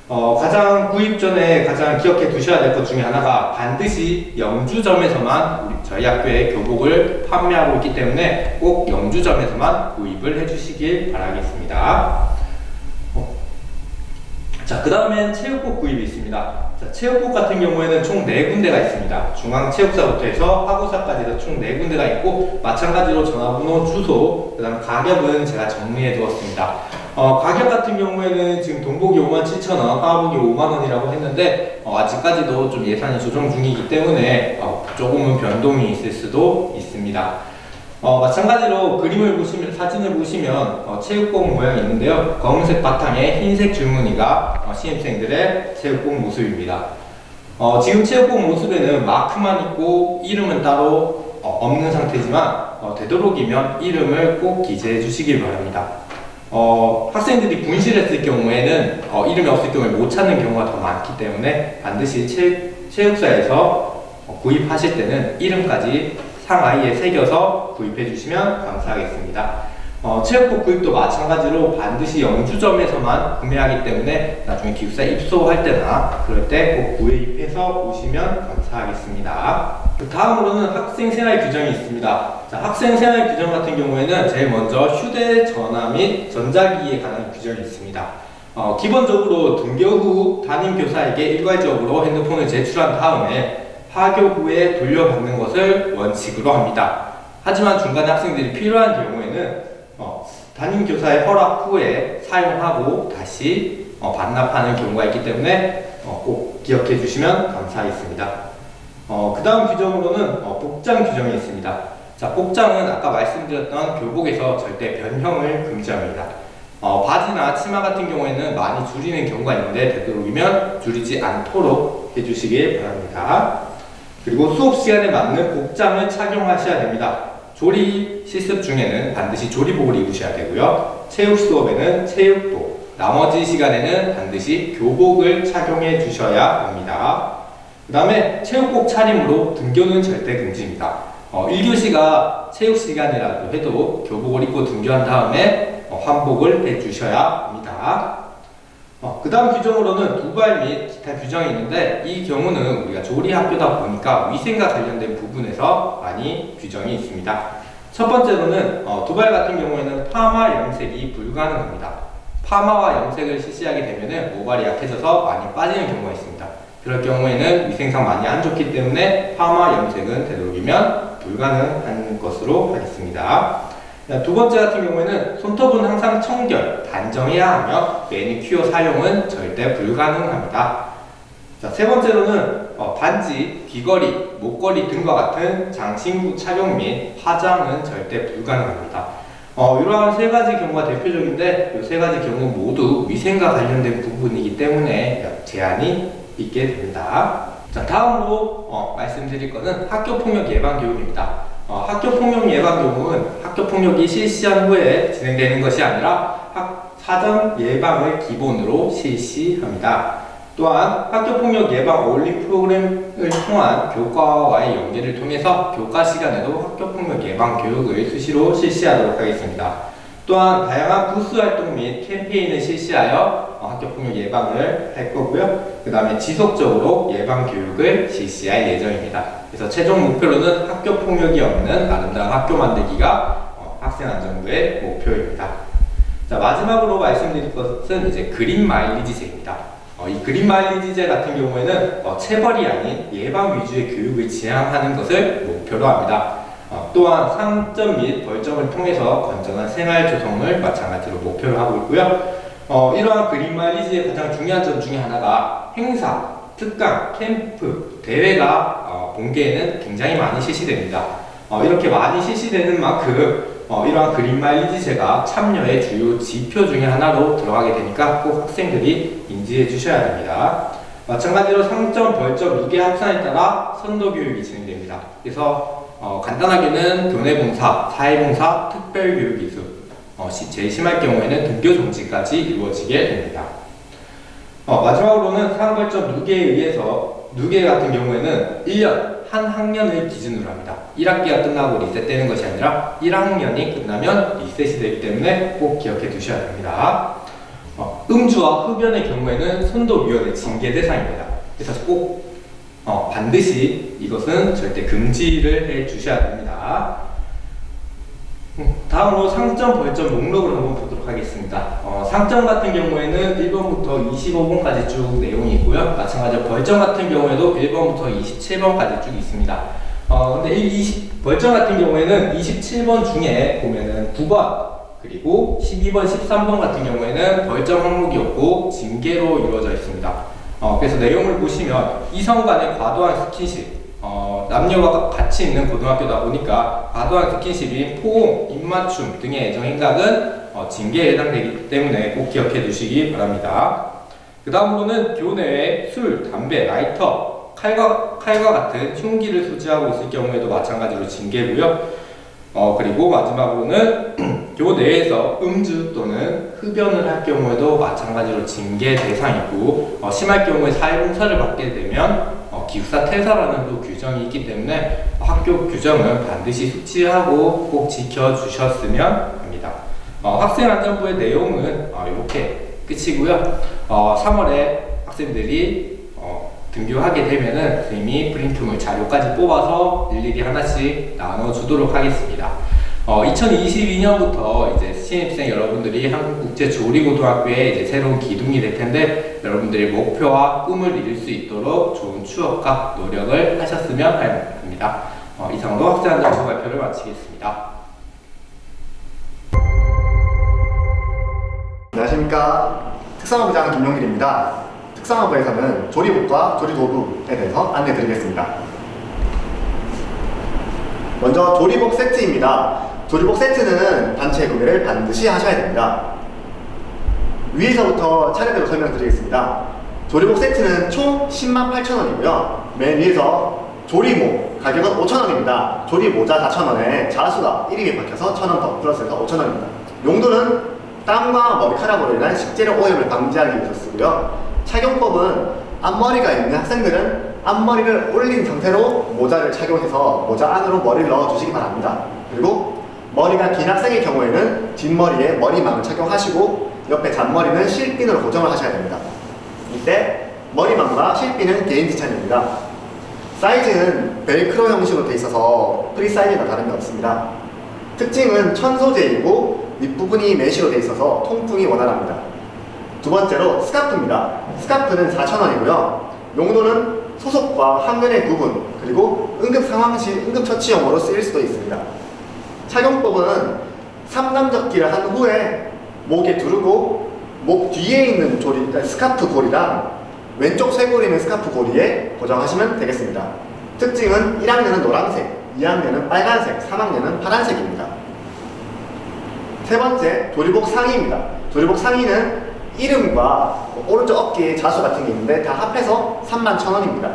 가장 구입 전에 가장 기억해 두셔야 될 것 중에 하나가 반드시 영주점에서만 저희 학교에 교복을 판매하고 있기 때문에 꼭 영주점에서만 구입을 해주시길 바라겠습니다. 자, 그 다음엔 체육복 구입이 있습니다. 자, 체육복 같은 경우에는 총 4군데가 있습니다. 중앙체육사부터 해서 하고사까지도 총 4군데가 있고, 마찬가지로 전화번호, 주소, 그 다음 가격은 제가 정리해 두었습니다. 가격 같은 경우에는 지금 동복이 57,000원, 하복이 5만원이라고 했는데 아직까지도 좀 예산이 조정 중이기 때문에 조금은 변동이 있을 수도 있습니다. 마찬가지로 그림을 보시면, 사진을 보시면 체육복 모양이 있는데요. 검은색 바탕에 흰색 줄무늬가 신입생들의 체육복 모습입니다. 지금 체육복 모습에는 마크만 있고 이름은 따로 없는 상태지만 되도록이면 이름을 꼭 기재해 주시길 바랍니다. 학생들이 분실했을 경우에는 이름이 없을 경우에 못 찾는 경우가 더 많기 때문에 반드시 체육사에서 구입하실 때는 이름까지 상아이에 새겨서 구입해 주시면 감사하겠습니다. 체육복 구입도 마찬가지로 반드시 영주점에서만 구매하기 때문에 나중에 기숙사 입소할 때나 그럴 때 꼭 구입해서 오시면 감사하겠습니다. 다음으로는 학생생활 규정이 있습니다. 자, 학생생활 규정 같은 경우에는 제일 먼저 휴대전화 및 전자기기에 관한 규정이 있습니다. 기본적으로 등교 후 담임교사에게 일괄적으로 핸드폰을 제출한 다음에 하교 후에 돌려받는 것을 원칙으로 합니다. 하지만 중간에 학생들이 필요한 경우에는 담임교사의 허락 후에 사용하고 다시 반납하는 경우가 있기 때문에 꼭 기억해 주시면 감사하겠습니다. 그 다음 규정으로는 복장 규정이 있습니다. 자, 복장은 아까 말씀드렸던 교복에서 절대 변형을 금지합니다. 바지나 치마 같은 경우에는 많이 줄이는 경우가 있는데 되도록이면 줄이지 않도록 해주시길 바랍니다. 그리고 수업 시간에 맞는 복장을 착용하셔야 됩니다. 조리 실습 중에는 반드시 조리복을 입으셔야 되고요. 체육 수업에는 체육복, 나머지 시간에는 반드시 교복을 착용해 주셔야 합니다. 그 다음에 체육복 차림으로 등교는 절대 금지입니다. 1교시가 체육 시간이라도 해도 교복을 입고 등교한 다음에 환복을 해 주셔야 합니다. 그 다음 규정으로는 두발 및 기타 규정이 있는데, 이 경우는 우리가 조리학교다 보니까 위생과 관련된 부분에서 많이 규정이 있습니다. 첫 번째로는 두발 같은 경우에는 파마 염색이 불가능합니다. 파마와 염색을 실시하게 되면 모발이 약해져서 많이 빠지는 경우가 있습니다. 그럴 경우에는 위생상 많이 안 좋기 때문에 파마 염색은 되도록이면 불가능한 것으로 하겠습니다. 두 번째 같은 경우에는 손톱은 항상 청결, 단정해야 하며 매니큐어 사용은 절대 불가능합니다. 자, 세 번째로는 반지, 귀걸이, 목걸이 등과 같은 장신구 착용 및 화장은 절대 불가능합니다. 이러한 세 가지 경우가 대표적인데, 이 세 가지 경우 모두 위생과 관련된 부분이기 때문에 제한이 있게 됩니다. 자, 다음으로 말씀드릴 것은 학교폭력 예방 교육입니다. 학교폭력 예방 교육은 학교폭력이 실시한 후에 진행되는 것이 아니라 사전 예방을 기본으로 실시합니다. 또한 학교폭력 예방 어울림 프로그램을 통한 교과와의 연계를 통해서 교과 시간에도 학교폭력 예방 교육을 수시로 실시하도록 하겠습니다. 또한 다양한 부스 활동 및 캠페인을 실시하여 학교폭력 예방을 할 거고요. 그 다음에 지속적으로 예방 교육을 실시할 예정입니다. 그래서 최종 목표로는 학교폭력이 없는 아름다운 학교 만들기가 학생안전부의 목표입니다. 자, 마지막으로 말씀드릴 것은 이제 그린 마일리지제입니다. 이 그린 마일리지제 같은 경우에는 체벌이 아닌 예방 위주의 교육을 지향하는 것을 목표로 합니다. 또한 상점 및 벌점을 통해서 건전한 생활 조성을 마찬가지로 목표로 하고 있고요. 이러한 그린 마일리지의 가장 중요한 점 중에 하나가 행사, 특강, 캠프, 대회가 본계에는 굉장히 많이 실시됩니다. 이렇게 많이 실시되는 만큼 이러한 그린 마일리지제가 참여의 주요 지표 중에 하나로 들어가게 되니까 꼭 학생들이 인지해 주셔야 됩니다. 마찬가지로 상점, 벌점, 누계 합산에 따라 선도 교육이 진행됩니다. 그래서 간단하게는 교내봉사, 사회봉사, 특별교육이수, 제일 심할 경우에는 등교 정지까지 이루어지게 됩니다. 마지막으로는 상벌점 누계에 의해서 누계 같은 경우에는 1년 한 학년을 기준으로 합니다. 1학기가 끝나고 리셋되는 것이 아니라 1학년이 끝나면 리셋이 되기 때문에 꼭 기억해 두셔야 됩니다. 음주와 흡연의 경우에는 선도위원회 징계 대상입니다. 그래서 꼭 반드시 이것은 절대 금지를 해 주셔야 됩니다. 다음으로 상점, 벌점 목록을 한번 보도록 하겠습니다. 상점 같은 경우에는 1번부터 25번까지 쭉 내용이 있고요. 마찬가지로 벌점 같은 경우에도 1번부터 27번까지 쭉 있습니다. 근데 벌점 같은 경우에는 27번 중에 보면은 9번, 그리고 12번, 13번 같은 경우에는 벌점 항목이 없고 징계로 이루어져 있습니다. 그래서 내용을 보시면 이성 간의 과도한 스킨십, 남녀가 같이 있는 고등학교다 보니까 과도한 스킨십인 포옹, 입맞춤 등의 애정 행각은 징계에 해당되기 때문에 꼭 기억해 두시기 바랍니다. 그 다음으로는 교내에 술, 담배, 라이터, 칼과 같은 흉기를 소지하고 있을 경우에도 마찬가지로 징계고요. 그리고 마지막으로는 교내에서 음주 또는 흡연을 할 경우에도 마찬가지로 징계 대상이고, 심할 경우에 사회봉사를 받게 되면 기숙사 퇴사라는 또 규정이 있기 때문에 학교 규정은 반드시 숙지하고 꼭 지켜주셨으면 합니다. 학생안전부의 내용은 이렇게 끝이고요. 3월에 학생들이 등교하게 되면은 선생님이 프린트물 자료까지 뽑아서 일일이 하나씩 나눠주도록 하겠습니다. 2022년부터 이제 신입생 여러분들이 한국국제조리고등학교에 이제 새로운 기둥이 될 텐데, 여러분들의 목표와 꿈을 이룰 수 있도록 좋은 추억과 노력을 하셨으면 합니다. 이상으로 학생안전부 발표를 마치겠습니다.
안녕하십니까. 특성화부장 김용길입니다. 특성화부에서는 조리복과 조리도구에 대해서 안내드리겠습니다. 먼저 조리복 세트입니다. 조리복 세트는 단체 구매를 반드시 하셔야 됩니다. 위에서부터 차례대로 설명드리겠습니다. 조리복 세트는 총 108,000원이고요. 맨 위에서 조리모 가격은 5,000원입니다. 조리모자 4,000원에 자수가 1인이 박혀서 1,000원 더 플러스해서 5,000원입니다. 용도는 땀과 머리카락으로 인한 식재료 오염을 방지하기 위해서 쓰고요. 착용법은 앞머리가 있는 학생들은 앞머리를 올린 상태로 모자를 착용해서 모자 안으로 머리를 넣어주시기 바랍니다. 그리고 머리가 긴 학생의 경우에는 뒷머리에 머리망을 착용하시고 옆에 잔머리는 실핀으로 고정을 하셔야 됩니다. 이때 머리망과 실핀은 개인 지참입니다. 사이즈는 벨크로 형식으로 되어 있어서 프리 사이즈가 다름이 없습니다. 특징은 천소재이고 윗부분이 메쉬로 되어 있어서 통풍이 원활합니다. 두 번째로 스카프입니다. 스카프는 4,000원이고요. 용도는 소속과 항근의 구분, 그리고 응급처치용으로 쓰일 수도 있습니다. 착용법은 3단접기를 한 후에 목에 두르고 목 뒤에 있는 스카프 고리랑 왼쪽 쇄골에 있는 스카프 고리에 고정하시면 되겠습니다. 특징은 1학년은 노란색, 2학년은 빨간색, 3학년은 파란색입니다. 세 번째, 조리복 상의입니다. 조리복 상의는 이름과 오른쪽 어깨에 자수 같은 게 있는데 다 합해서 31,000원입니다.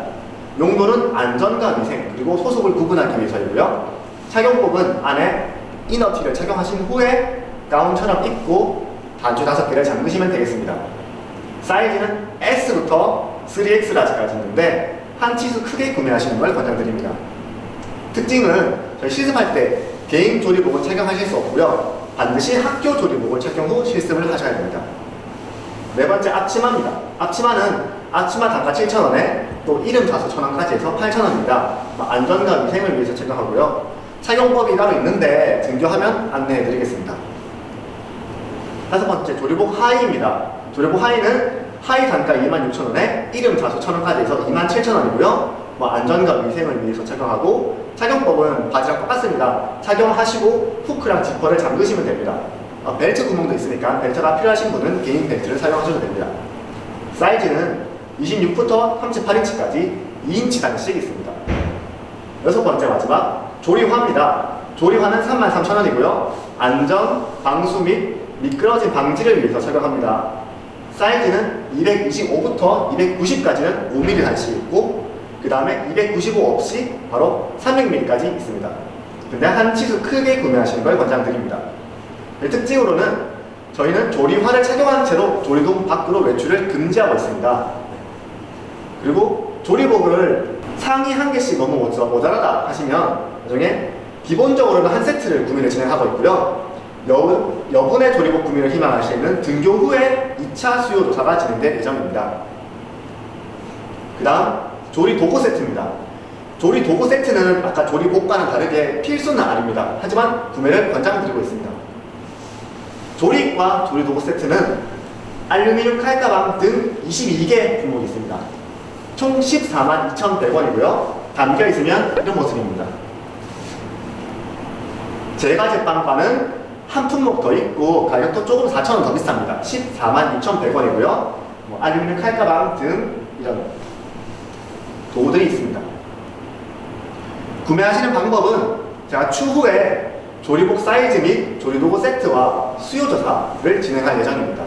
용도는 안전과 위생, 그리고 소속을 구분하기 위해서이고요. 착용법은 안에 이너티를 착용하신 후에 가운처럼 입고 단추 5개를 잠그시면 되겠습니다. 사이즈는 S부터 3X라지까지 있는데 한 치수 크게 구매하시는 걸 권장드립니다. 특징은 저희 실습할 때 개인 조리복은 착용하실 수 없고요. 반드시 학교 조리복을 착용 후 실습을 하셔야 됩니다. 네 번째, 앞치마입니다. 앞치마는 앞치마 단가 7,000원에 또 이름 자수 첨언까지 해서 8,000원입니다. 안전과 위생을 위해서 착용하고요. 착용법이 따로 있는데 등교하면 안내해 드리겠습니다. 다섯 번째, 조리복 하의입니다. 조리복 하의는 하의 단가 26,000원에 이름 자수 첨언까지 해서 27,000원이고요. 안전과 위생을 위해서 착용하고, 착용법은 바지랑 똑같습니다. 착용하시고 후크랑 지퍼를 잠그시면 됩니다. 벨트 구멍도 있으니까 벨트가 필요하신 분은 개인 벨트를 사용하셔도 됩니다. 사이즈는 26부터 38인치까지 2인치 단씩 있습니다. 여섯 번째, 마지막, 조리화입니다. 조리화는 33,000원이고요. 안전, 방수 및 미끄러짐 방지를 위해서 착용합니다. 사이즈는 225부터 290까지는 5mm 단씩 있고, 그 다음에 295 없이 바로 300mm까지 있습니다. 근데 한 치수 크게 구매하시는 걸 권장드립니다. 특징으로는 저희는 조리화를 착용한 채로 조리동 밖으로 외출을 금지하고 있습니다. 그리고 조리복을 상의 한 개씩 너무 모자라다 하시면 나중에 기본적으로는 한 세트를 구매를 진행하고 있고요. 여분의 조리복 구매를 희망하시는 등교 후에 2차 수요 조사가 진행될 예정입니다. 그 다음, 조리 도구 세트입니다. 조리 도구 세트는 아까 조리복과는 다르게 필수는 아닙니다. 하지만 구매를 권장드리고 있습니다. 조리과 조리 도구 세트는 알루미늄 칼가방 등 22개 품목이 있습니다. 총 142,100원이고요. 담겨 있으면 이런 모습입니다. 제가 제빵과는 한 품목 더 있고 가격도 조금 4,000원 더 비쌉니다. 146,100원이고요. 알루미늄 칼가방 등 이런 도구들이 있습니다. 구매하시는 방법은 제가 추후에 조리복 사이즈 및 조리도구 세트와 수요조사를 진행할 예정입니다.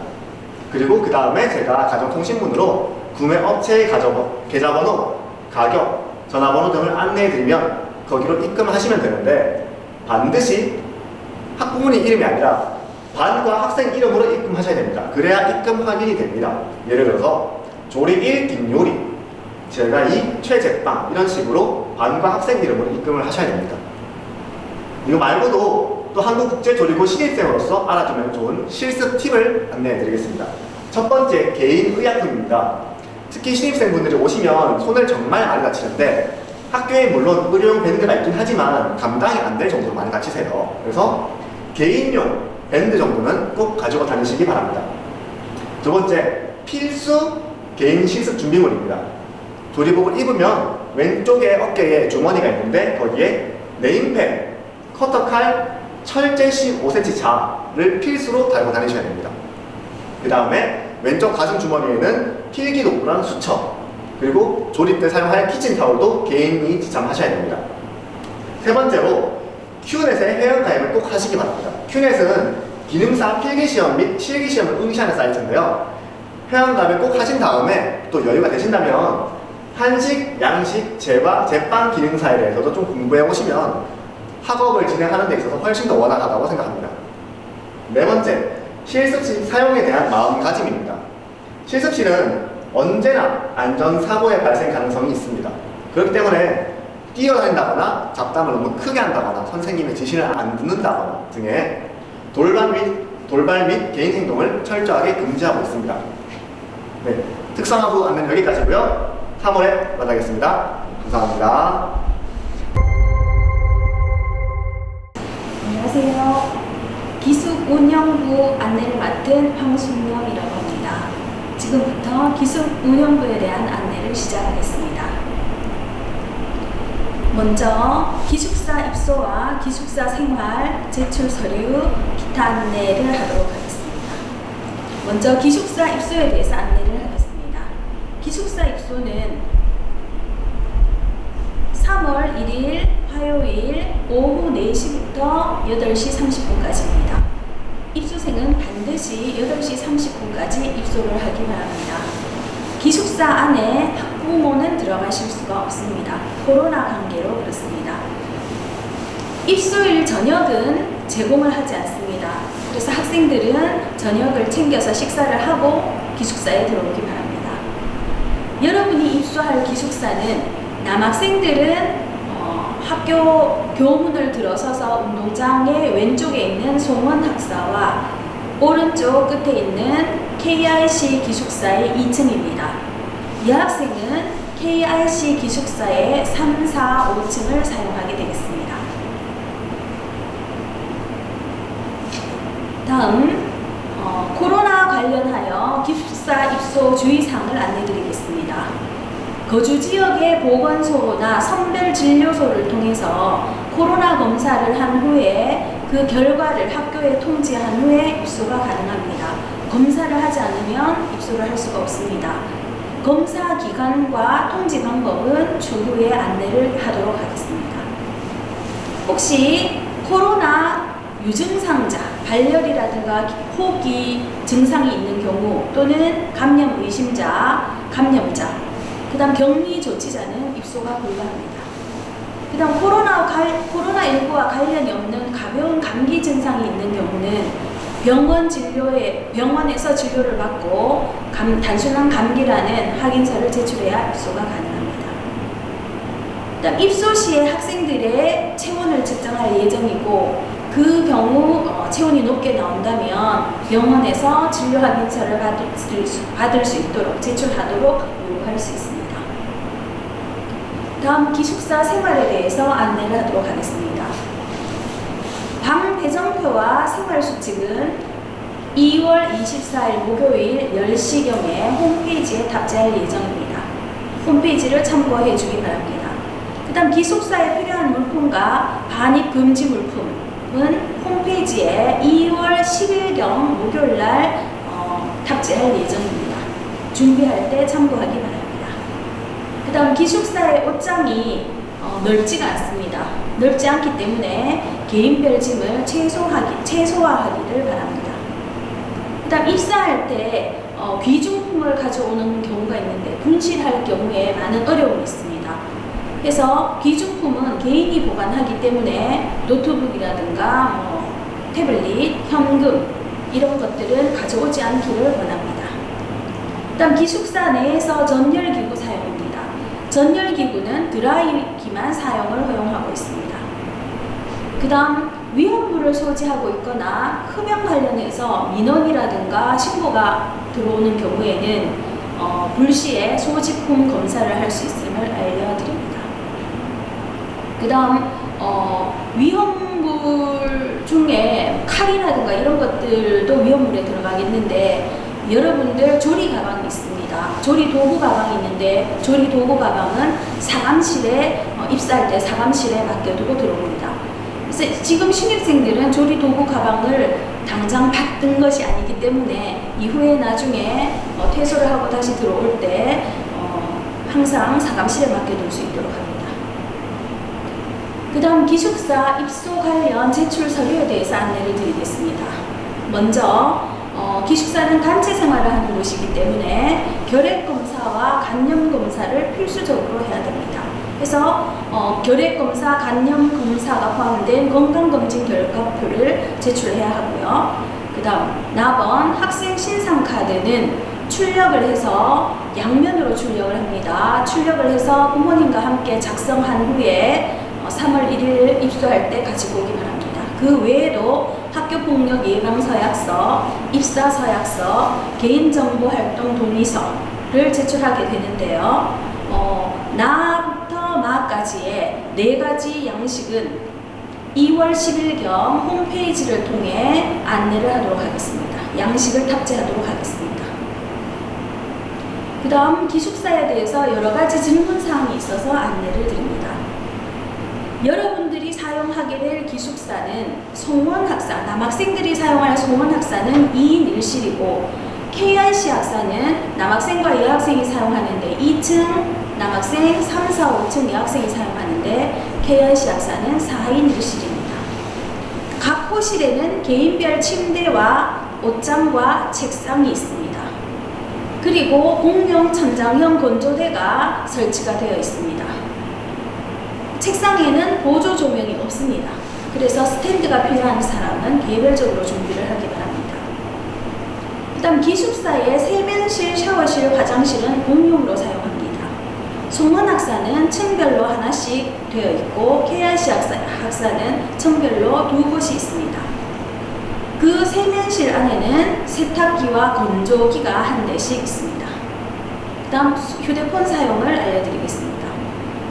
그리고 그 다음에 제가 가정통신문으로 구매업체의 계좌번호, 가격, 전화번호 등을 안내해드리면 거기로 입금하시면 되는데 반드시 학부모님 이름이 아니라 반과 학생 이름으로 입금하셔야 됩니다. 그래야 입금 확인이 됩니다. 예를 들어서 조리 1 김요리, 제가 2 최제빵 이런 식으로 반과 학생 이름으로 입금을 하셔야 됩니다. 이거 말고도 또 한국국제조리고 신입생으로서 알아두면 좋은 실습 팁을 안내해 드리겠습니다. 첫 번째, 개인 의약품입니다. 특히 신입생분들이 오시면 손을 정말 많이 다치는데 학교에 물론 의료용 밴드가 있긴 하지만 감당이 안 될 정도로 많이 다치세요. 그래서 개인용 밴드 정도는 꼭 가지고 다니시기 바랍니다. 두 번째, 필수 개인 실습 준비물입니다. 조리복을 입으면 왼쪽에 어깨에 주머니가 있는데 거기에 네임펜, 커터칼, 철제 15cm 자를 필수로 달고 다니셔야 됩니다. 그 다음에 왼쪽 가슴 주머니에는 필기 도구랑 수첩, 그리고 조리 때 사용할 키친타올도 개인이 지참하셔야 됩니다. 세 번째로, 큐넷의 회원가입을 꼭 하시기 바랍니다. 큐넷은 기능사 필기시험 및 실기시험을 응시하는 사이트인데요. 회원가입을 꼭 하신 다음에 또 여유가 되신다면 한식, 양식, 제빵 기능사에 대해서도 좀 공부해 오시면 학업을 진행하는 데 있어서 훨씬 더 원활하다고 생각합니다. 네 번째, 실습실 사용에 대한 마음가짐입니다. 실습실은 언제나 안전사고의 발생 가능성이 있습니다. 그렇기 때문에 뛰어다닌다거나 잡담을 너무 크게 한다거나 선생님의 지시를 안 듣는다거나 등의 돌발 및 개인 행동을 철저하게 금지하고 있습니다. 네, 특성화부 안내는 여기까지고요. 3월에 만나겠습니다. 감사합니다.
안녕하세요. 기숙운영부 안내를 맡은 황순영이라고 합니다. 지금부터 기숙운영부에 대한 안내를 시작하겠습니다. 먼저 기숙사 입소와 기숙사 생활, 제출 서류, 기타 안내를 하도록 하겠습니다. 먼저 기숙사 입소에 대해서 안내를 하겠습니다. 기숙사 입소는 3월 1일 화요일 오후 4시부터 8시 30분까지입니다. 입소생은 반드시 8시 30분까지 입소를 하기 바랍니다. 기숙사 안에 학부모는 들어가실 수가 없습니다. 코로나 관계로 그렇습니다. 입소일 저녁은 제공을 하지 않습니다. 그래서 학생들은 저녁을 챙겨서 식사를 하고 기숙사에 들어오기 바랍니다. 여러분이 입소할 기숙사는 남학생들은 학교 교문을 들어서서 운동장의 왼쪽에 있는 송원 학사와 오른쪽 끝에 있는 KIC 기숙사의 2층입니다. 여학생은 KIC 기숙사의 3, 4, 5층을 사용하게 되겠습니다. 다음 코로나 관련하여 기숙사 입소 주의사항을 안내드리겠습니다. 거주 지역의 보건소나 선별진료소를 통해서 코로나 검사를 한 후에 그 결과를 학교에 통지한 후에 입소가 가능합니다. 검사를 하지 않으면 입소를 할 수가 없습니다. 검사 기간과 통지 방법은 추후에 안내를 하도록 하겠습니다. 혹시 코로나 유증상자, 발열이라든가 호흡기 증상이 있는 경우 또는 감염 의심자, 감염자, 그 다음 격리 조치자는 입소가 불가합니다. 그 다음 코로나19와 관련이 없는 가벼운 감기 증상이 있는 경우는 병원에서 진료를 받고 단순한 감기라는 확인서를 제출해야 입소가 가능합니다. 그 다음 입소 시에 학생들의 체온을 측정할 예정이고 그 경우 체온이 높게 나온다면 병원에서 진료 확인서를 받을 수 있도록 제출하도록 요구할 수 있습니다. 다음 기숙사 생활에 대해서 안내를 하도록 하겠습니다. 방 배정표와 생활수칙은 2월 24일 목요일 10시경에 홈페이지에 탑재할 예정입니다. 홈페이지를 참고해 주기 바랍니다. 그 다음 기숙사에 필요한 물품과 반입 금지 물품은 홈페이지에 2월 10일경 목요일날 탑재할 예정입니다. 준비할 때 참고하기 바랍니다. 그 다음 기숙사의 옷장이 넓지가 않습니다. 넓지 않기 때문에 개인별 짐을 최소화하기를 바랍니다. 그 다음 입사할 때 귀중품을 가져오는 경우가 있는데 분실할 경우에 많은 어려움이 있습니다. 그래서 귀중품은 개인이 보관하기 때문에 노트북이라든가 태블릿, 현금 이런 것들은 가져오지 않기를 원합니다. 그 다음 기숙사 내에서 전열기구 사용입니다. 전열기구는 드라이기만 사용을 허용하고 있습니다. 그 다음 위험물을 소지하고 있거나 흡연 관련해서 민원이라든가 신고가 들어오는 경우에는 불시에 소지품 검사를 할 수 있음을 알려드립니다. 그 다음 위험물 중에 칼이라든가 이런 것들도 위험물에 들어가겠는데 여러분들 조리 가방이 있습니다. 조리 도구 가방이 있는데 조리 도구 가방은 사감실에 입사할 때 사감실에 맡겨두고 들어옵니다. 그래서 지금 신입생들은 조리 도구 가방을 당장 받은 것이 아니기 때문에 이후에 나중에 퇴소를 하고 다시 들어올 때 항상 사감실에 맡겨둘 수 있도록 합니다. 그 다음 기숙사 입소 관련 제출 서류에 대해서 안내를 드리겠습니다. 먼저 기숙사는 단체 생활을 하는 곳이기 때문에 결핵검사와 간염검사를 필수적으로 해야 됩니다. 그래서 결핵검사, 간염검사가 포함된 건강검진 결과표를 제출해야 하고요. 그 다음 나번 학생 신상 카드는 출력을 해서 양면으로 출력을 합니다. 출력을 해서 부모님과 함께 작성한 후에 3월 1일 입소할 때 가지고 오기 바랍니다. 그 외에도 학교폭력 예방서약서, 입사서약서, 개인정보활동 동의서를 제출하게 되는데요. 나부터 마까지의 4가지 양식은 2월 10일경 홈페이지를 통해 안내를 하도록 하겠습니다. 양식을 탑재하도록 하겠습니다. 그 다음 기숙사에 대해서 여러 가지 질문사항이 있어서 안내를 드립니다. 여러분들이 사용하게 될 기숙사는 송원학사, 남학생들이 사용할 송원학사는 2인 1실이고 KIC 학사는 남학생과 여학생이 사용하는데 2층, 남학생 3, 4, 5층 여학생이 사용하는데 KIC 학사는 4인 1실입니다. 각 호실에는 개인별 침대와 옷장과 책상이 있습니다. 그리고 공용 천장형 건조대가 설치가 되어 있습니다. 책상에는 보조 조명이 없습니다. 그래서 스탠드가 필요한 사람은 개별적으로 준비를 하기 바랍니다. 그다음 기숙사의 세면실, 샤워실, 화장실은 공용으로 사용합니다. 송원학사는 층별로 하나씩 되어 있고 KIC 학사는 층별로 2곳이 있습니다. 그 세면실 안에는 세탁기와 건조기가 한 대씩 있습니다. 그다음 휴대폰 사용을 알려드리겠습니다.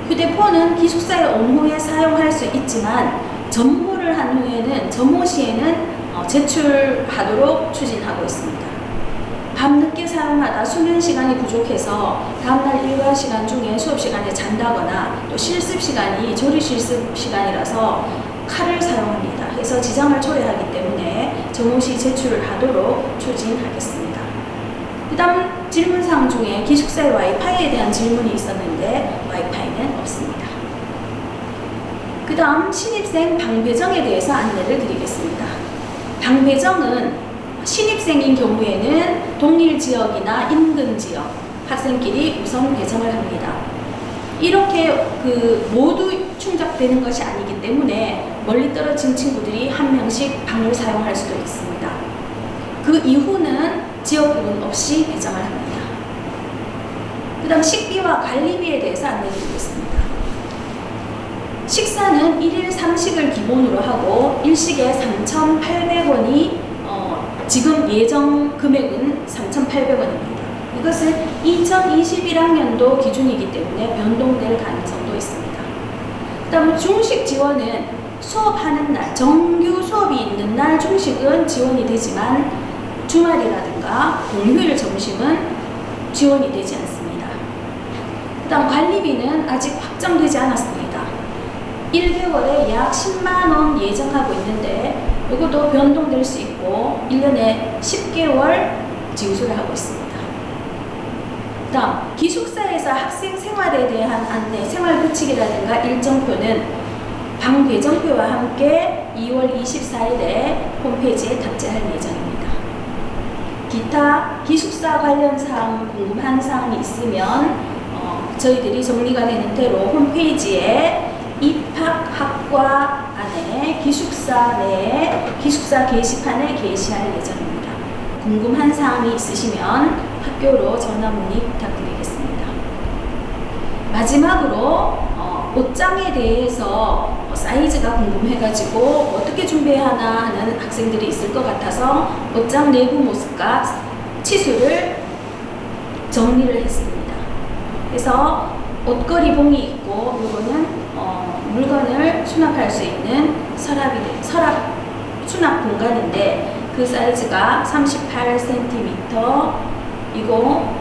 휴대폰은 기숙사에 온 후에 사용할 수 있지만 점호를 한 후에는 점호 시에는 제출하도록 추진하고 있습니다. 밤늦게 사용하다 수면 시간이 부족해서 다음날 일과 시간 중에 수업 시간에 잔다거나 또 실습 시간이 조리 실습 시간이라서 칼을 사용합니다. 그래서 지장을 초래하기 때문에 점호 시 제출을 하도록 추진하겠습니다. 그 다음 질문사항 중에 기숙사의 와이파이에 대한 질문이 있었는데 와이파이는 없습니다. 그 다음 신입생 방배정에 대해서 안내를 드리겠습니다. 방배정은 신입생인 경우에는 동일 지역이나 인근 지역 학생끼리 우선 배정을 합니다. 이렇게 모두 충족되는 것이 아니기 때문에 멀리 떨어진 친구들이 한 명씩 방을 사용할 수도 있습니다. 그 이후는 지역 구분 없이 배정을 합니다. 그 다음 식비와 관리비에 대해서 안내드리겠습니다. 식사는 1일 3식을 기본으로 하고 일식에 3,800원이 지금 예정 금액은 3,800원입니다. 이것은 2021학년도 기준이기 때문에 변동될 가능성도 있습니다. 그 다음 중식 지원은 수업하는 날, 정규 수업이 있는 날 중식은 지원이 되지만 주말이라든가 공휴일 점심은 지원이 되지 않습니다. 그 다음 관리비는 아직 확정되지 않았습니다. 1개월에 약 10만원 예정하고 있는데 이것도 변동될 수 있고 1년에 10개월 징수를 하고 있습니다. 그 다음 기숙사에서 학생 생활에 대한 안내, 생활규칙이라든가 일정표는 방 배정표와 함께 2월 24일에 홈페이지에 탑재할 예정입니다. 기타 기숙사 관련 사항 궁금한 사항이 있으면 저희들이 정리가 되는 대로 홈페이지에 입학학과 안에 기숙사 내에 기숙사 게시판을 게시할 예정입니다. 궁금한 사항이 있으시면 학교로 전화 문의 부탁드리겠습니다. 마지막으로 옷장에 대해서 사이즈가 궁금해가지고 어떻게 준비해야 하나 하는 학생들이 있을 것 같아서 옷장 내부 모습과 치수를 정리를 했습니다. 그래서 옷걸이 봉이 있고 이거는 물건을 수납할 수 있는 서랍 수납 공간인데 그 사이즈가 38cm 이고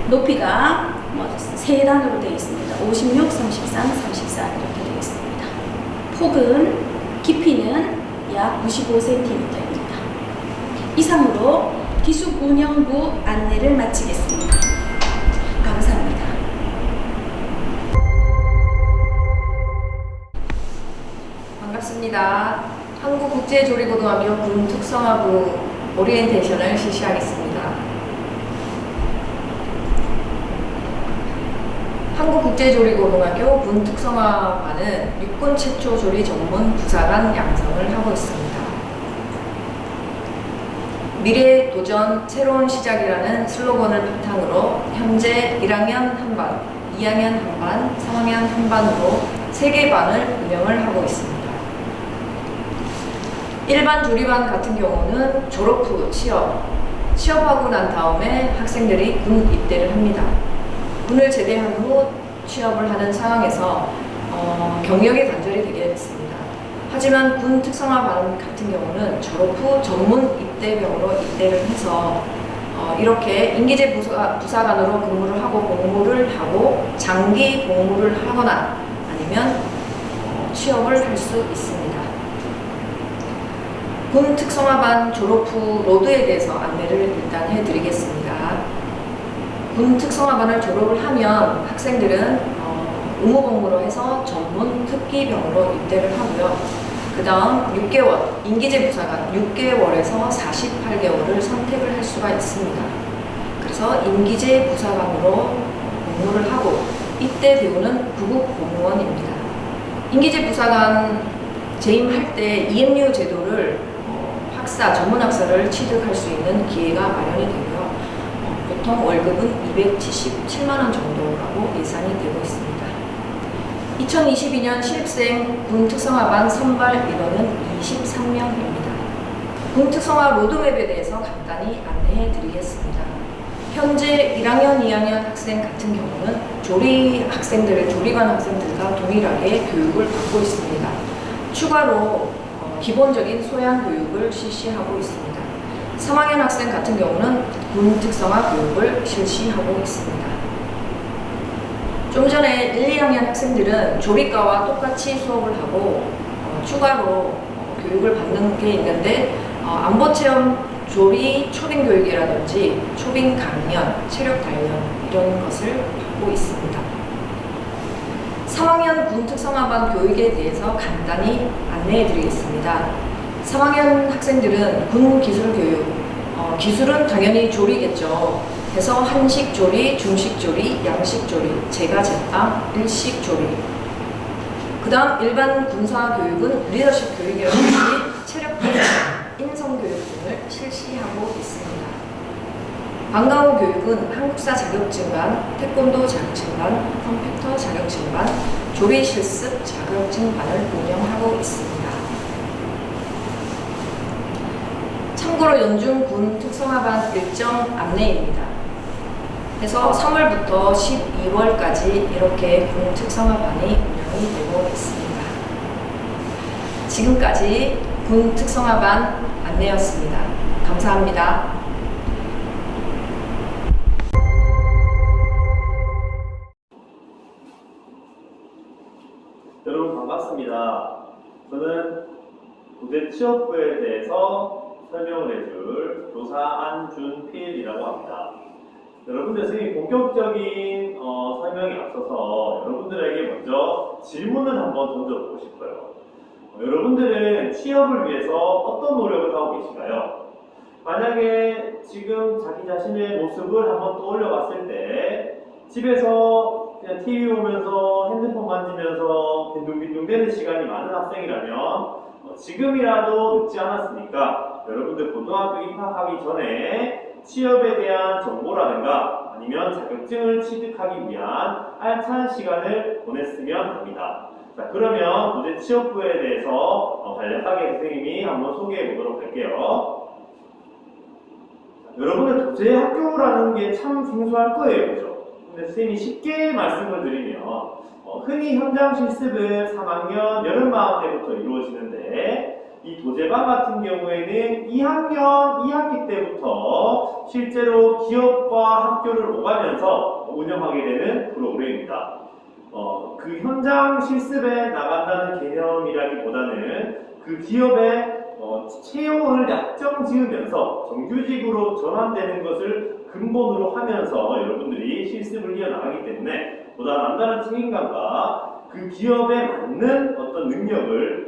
높이가 3단으로 되어 있습니다. 56, 33, 34 이렇게 되어 있습니다. 폭은 깊이는 약 95cm입니다. 이상으로 기숙 운영부 안내를 마치겠습니다. 감사합니다.
반갑습니다. 한국국제조리고등학교 군특성화부 오리엔테이션을 실시하겠습니다. 한국국제조리고등학교 군특성화반은 육군 최초 조리 전문 부사관 양성을 하고 있습니다.
미래의 도전, 새로운 시작이라는 슬로건을 바탕으로 현재 1학년 한반, 2학년 한반, 3학년 한반으로 3개 반을 운영을 하고 있습니다. 일반 조리반 같은 경우는 졸업 후 취업하고 난 다음에 학생들이 군 입대를 합니다. 군을 제대한 후 취업을 하는 상황에서 경력이 단절이 되게 됐습니다. 하지만 군 특성화반 같은 경우는 졸업 후 전문 입대병으로 입대를 해서 이렇게 인기제 부사관으로 근무를 하고 복무를 하고 장기 복무를 하거나 아니면 취업을 할 수 있습니다. 군 특성화반 졸업 후 로드에 대해서 안내를 일단 해드리겠습니다. 군 특성화반을 졸업을 하면 학생들은 의무복무로 해서 전문 특기병으로 입대를 하고요. 그 다음 6개월, 인기제 부사관 6개월에서 48개월을 선택을 할 수가 있습니다. 그래서 인기제 부사관으로 복무를 하고 입대 배우는 구급 공무원입니다. 인기제 부사관 재임할 때 EMU 제도를 전문 학사를 취득할 수 있는 기회가 마련이 되고요. 보통 월급은 277만 원 정도라고 예상이 되고 있습니다. 2022년 신입생 군 특성화반 선발 인원은 23명입니다. 군 특성화 로드맵에 대해서 간단히 안내해 드리겠습니다. 현재 1학년, 2학년 학생 같은 경우는 조리반 학생들과 동일하게 교육을 받고 있습니다. 추가로 기본적인 소양 교육을 실시하고 있습니다. 3학년 학생 같은 경우는 군 특성화 교육을 실시하고 있습니다. 좀 전에 1, 2학년 학생들은 조리과와 똑같이 수업을 하고 추가로 교육을 받는 게 있는데 안보체험 조리 초빙 교육이라든지 초빙 강연, 체력 단련 이런 것을 받고 있습니다. 3학년 군 특성화반 교육에 대해서 간단히 안내해 드리겠습니다. 3학년 학생들은 군 기술 교육, 기술은 당연히 조리겠죠. 그래서 한식 조리, 중식 조리, 양식 조리, 제과 제빵, 일식 조리. 그 다음 일반 군사 교육은 리더십 교육이라든지 체력 단련, 인성 교육 등을 실시하고 있습니다. 방과 후 교육은 한국사 자격증반, 태권도 자격증반, 컴퓨터 자격증반, 조리 실습 자격증반을 운영하고 있습니다. 참고로 연중 군 특성화반 일정 안내입니다. 그래서 3월부터 12월까지 이렇게 군 특성화반이 운영이 되고 있습니다. 지금까지 군 특성화반 안내였습니다. 감사합니다.
여러분 반갑습니다. 저는 도제 취업부에 대해서 설명을 해줄 교사 안준필이라고 합니다. 여러분들 선생님이 본격적인 설명에 앞서서 여러분들에게 먼저 질문을 한번 던져보고 싶어요. 여러분들은 취업을 위해서 어떤 노력을 하고 계신가요? 만약에 지금 자기 자신의 모습을 한번 떠올려 봤을 때 집에서 그냥 TV 보면서 핸드폰 만지면서 빈둥빈둥 되는 시간이 많은 학생이라면 지금이라도 늦지 않았으니까 여러분들 고등학교 입학하기 전에 취업에 대한 정보라든가 아니면 자격증을 취득하기 위한 알찬 시간을 보냈으면 합니다. 자, 그러면 도제 취업부에 대해서 간략하게 선생님이 한번 소개해 보도록 할게요. 자, 여러분들 도제 학교라는 게 참 생소할 거예요, 그죠? 근데 선생님이 쉽게 말씀을 드리면 흔히 현장 실습은 3학년 여름방학 때부터 이루어지는데 이 도제반 같은 경우에는 2학년 2학기 때부터 실제로 기업과 학교를 오가면서 운영하게 되는 프로그램입니다. 그 현장 실습에 나간다는 개념이라기보다는 그 기업의 채용을 약정 지으면서 정규직으로 전환되는 것을 근본으로 하면서 여러분들이 실습을 이어나가기 때문에 보다 남다른 책임감과 그 기업에 맞는 어떤 능력을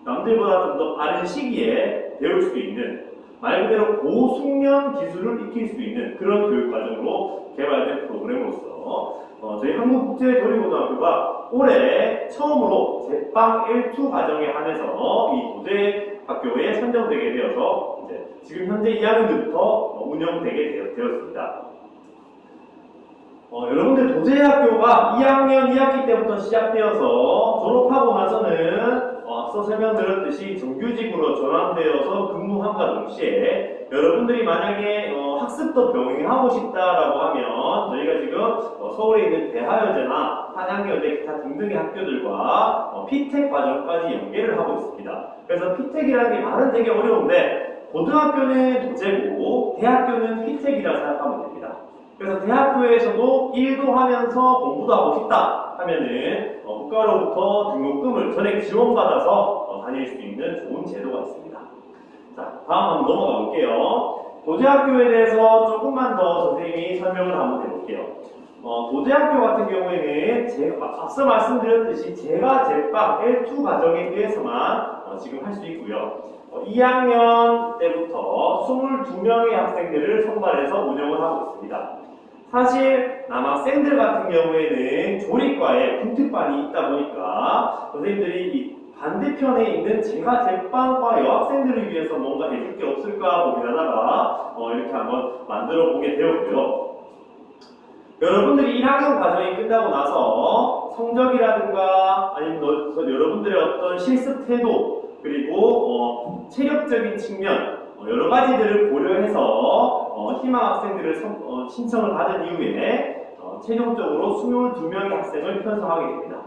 남들보다 좀 더 빠른 시기에 배울 수 있는 말 그대로 고숙련 기술을 익힐 수 있는 그런 교육과정으로 개발된 프로그램으로서 저희 한국국제조리고등학교가 올해 처음으로 제빵 L2 과정에 한해서 이 도제 학교에 선정되게 되어서 이제 지금 현재 2학년부터 운영되게 되었습니다. 여러분들 도제학교가 2학년 2학기 때부터 시작되어서 졸업하고 나서는 앞서 설명드렸듯이 정규직으로 전환되어서 근무함과 동시에 여러분들이 만약에 학습도 병행하고 싶다라고 하면 저희가 지금 서울에 있는 대하여제나 한양여대 기타 등등의 학교들과 피텍 과정까지 연계를 하고 있습니다. 그래서 피텍이라는 게 말은 되게 어려운데 고등학교는 도제고 대학교는 피텍이라 생각하면 됩니다. 그래서 대학교에서도 일도 하면서 공부도 하고 싶다 하면은 국가로부터 등록금을 전액 지원받아서 다닐 수 있는 좋은 제도가 있습니다. 자, 다음 한번 넘어가 볼게요. 도제학교에 대해서 조금만 더 선생님이 설명을 한번 해볼게요. 도제학교 같은 경우에는 앞서 말씀드렸듯이 제가 제빵 L2 과정에 의해서만 지금 할 수 있고요. 2학년 때부터 22명의 학생들을 선발해서 운영을 하고 있습니다. 사실 남학생들 같은 경우에는 조리과에 군특반이 있다 보니까 선생님들이 이 반대편에 있는 제가 제빵과 여학생들을 위해서 뭔가 해줄 게 없을까 고민하다가 이렇게 한번 만들어 보게 되었고요. 여러분들이 1학년 과정이 끝나고 나서 성적이라든가 아니면 여러분들의 어떤 실습 태도 그리고 체력적인 측면 여러 가지들을 고려해서 희망 학생들을 신청을 받은 이후에 최종적으로 22명의 학생을 편성하게 됩니다.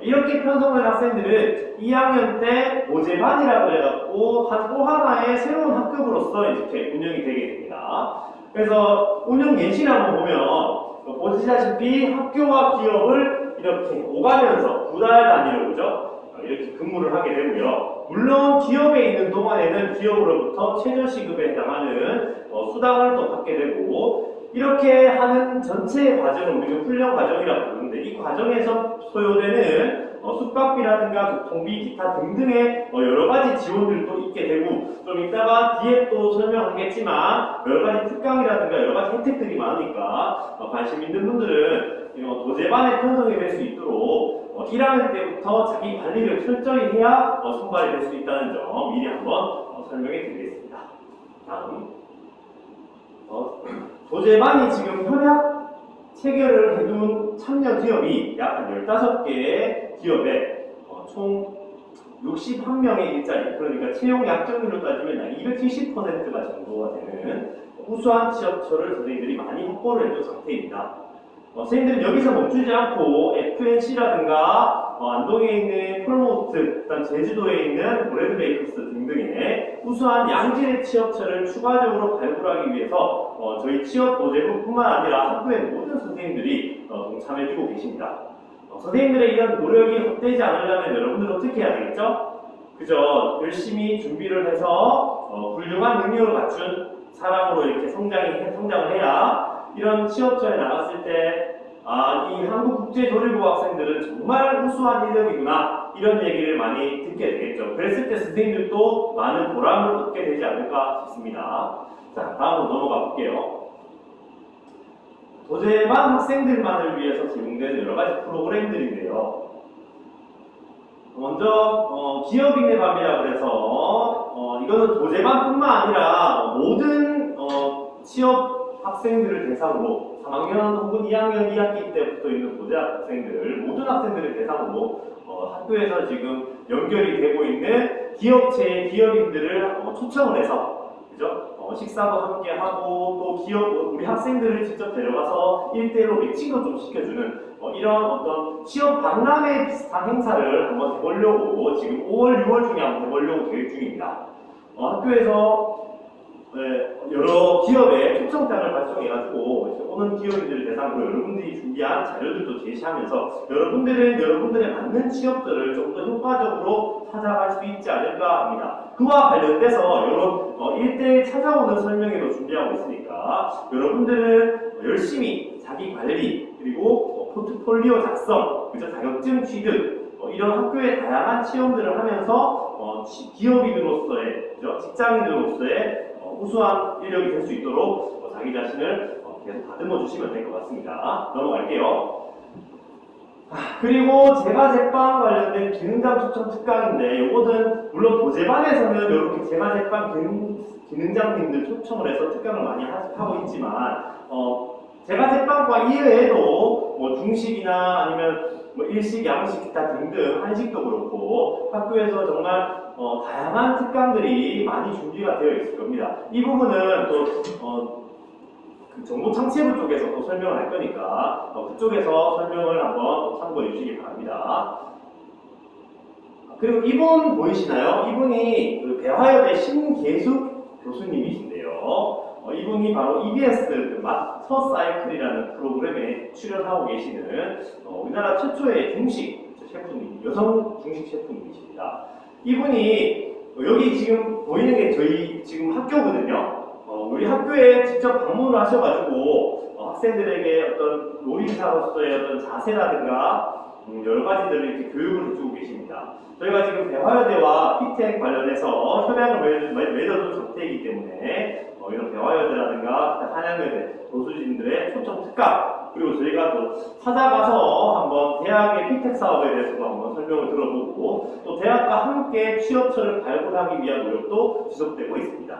이렇게 편성된 학생들은 2학년 때 모제반이라고 해갖고 또 하나의 새로운 학급으로서 이렇게 운영이 되게 됩니다. 그래서 운영 예시를 한번 보면 보시다시피 학교와 기업을 이렇게 오가면서 2달 단위로 그죠? 이렇게 근무를 하게 되고요. 물론 기업에 있는 동안에는 기업으로부터 최저시급에 해당하는 수당을 또 받게 되고 이렇게 하는 전체 과정을 우리가 훈련 과정이라고 부르는데 이 과정에서 소요되는 숙박비라든가 교통비, 기타 등등의 여러 가지 지원들도 있게 되고 좀 이따가 뒤에 또 설명하겠지만 여러 가지 특강이라든가 여러 가지 혜택들이 많으니까 관심 있는 분들은 도제반에 편성이 될 수 있도록 1학년 때부터 자기 관리를 철저히 해야 선발이 될 수 있다는 점 미리 한번 설명해 드리겠습니다. 다음 도제반이 지금 협약 체결을 해둔 참여 기업이 약 한 15개의 기업에 총 61명의 일자리, 그러니까 채용 약정률로 따지면 약 270%가 정도가 되는 우수한 취업처를 선생님들이 많이 확보를 해둔 상태입니다. 선생님들은 여기서 멈추지 않고 FNC라든가 안동에 있는 폴모스트, 그다음 제주도에 있는 브래드베이커스 등등의 우수한 양질의 취업처를 추가적으로 발굴하기 위해서 저희 취업 도제부뿐만 아니라 학교의 모든 선생님들이 동참해주고 계십니다. 선생님들의 이런 노력이 헛되지 않으려면 여러분들은 어떻게 해야 되겠죠? 그죠? 열심히 준비를 해서 훌륭한 능력을 갖춘 사람으로 이렇게 성장을 해야 이런 취업처에 나갔을 때 이 한국국제조리부 학생들은 정말 우수한 인력이구나 이런 얘기를 많이 듣게 되겠죠. 그랬을 때 선생님들도 많은 보람을 얻게 되지 않을까 싶습니다. 자, 다음으로 넘어가 볼게요. 도제반 학생들만을 위해서 제공되는 여러 가지 프로그램들인데요. 먼저 기업인의 밤이라고 해서 이거는 도제반뿐만 아니라 모든 취업 학생들을 대상으로 3학년 혹은 2학년 2학기 때부터 있는 도제 학생들 모든 학생들을 대상으로 학교에서 지금 연결이 되고 있는 기업체의 기업인들을 초청을 해서 그죠? 식사도 함께 하고 또 우리 학생들을 직접 데려가서 1대1로 매칭도 좀 시켜주는 이런 어떤 취업 박람회 비슷한 행사를 한번 해보려고 지금 5월, 6월 중에 한번 해보려고 계획 중입니다. 학교에서 여러 기업에 초청장을 발송해가지고 오는 기업인들을 대상으로 여러분들이 준비한 자료들도 제시하면서 여러분들의 맞는 취업들을 좀 더 효과적으로 찾아갈 수 있지 않을까 합니다. 그와 관련돼서 이런 1대1 찾아오는 설명회도 준비하고 있으니까 여러분들은 열심히 자기 관리 그리고 포트폴리오 작성, 그죠? 자격증 취득 이런 학교의 다양한 체험들을 하면서 기업인으로서의 그죠? 직장인으로서의 우수한 인력이 될 수 있도록 자기 자신을 계속 다듬어 주시면 될 것 같습니다. 넘어갈게요. 그리고 제과제빵 관련된 기능장 초청 특강인데 요거는 물론 도제반에서는 이렇게 제과제빵 기능장님들 초청을 해서 특강을 많이 하고 있지만 제과제빵과 이외에도 뭐 중식이나 아니면 뭐 일식, 양식, 기타 등등 한식도 그렇고 학교에서 정말 다양한 특강들이 많이 준비가 되어 있을 겁니다. 이 부분은 또 그 정보창체부 쪽에서 또 설명을 할 거니까 그쪽에서 설명을 한번 참고해 주시기 바랍니다. 그리고 이분 보이시나요? 이분이 그 대화여대 신계숙 교수님이신데요. 이분이 바로 EBS 그 마스터 사이클이라는 프로그램에 출연하고 계시는 우리나라 최초의 중식 셰프님, 여성 중식 셰프님이십니다. 이분이 여기 지금 보이는 게 저희 지금 학교거든요. 우리 학교에 직접 방문을 하셔가지고 학생들에게 어떤 요리사로서의 어떤 자세라든가 여러 가지들을 이렇게 교육을 해주고 계십니다. 저희가 지금 대화여대와 피텍 관련해서 협약을 맺어둔 상태이기 때문에 이런 대화여대라든가 기타 한양여대 교수진들의 초청 특강, 그리고 저희가 또 찾아가서 한번 대학의 피텍 사업에 대해서도 한번 설명을 들어보고 또 대학과 함께 취업처를 발굴하기 위한 노력도 지속되고 있습니다.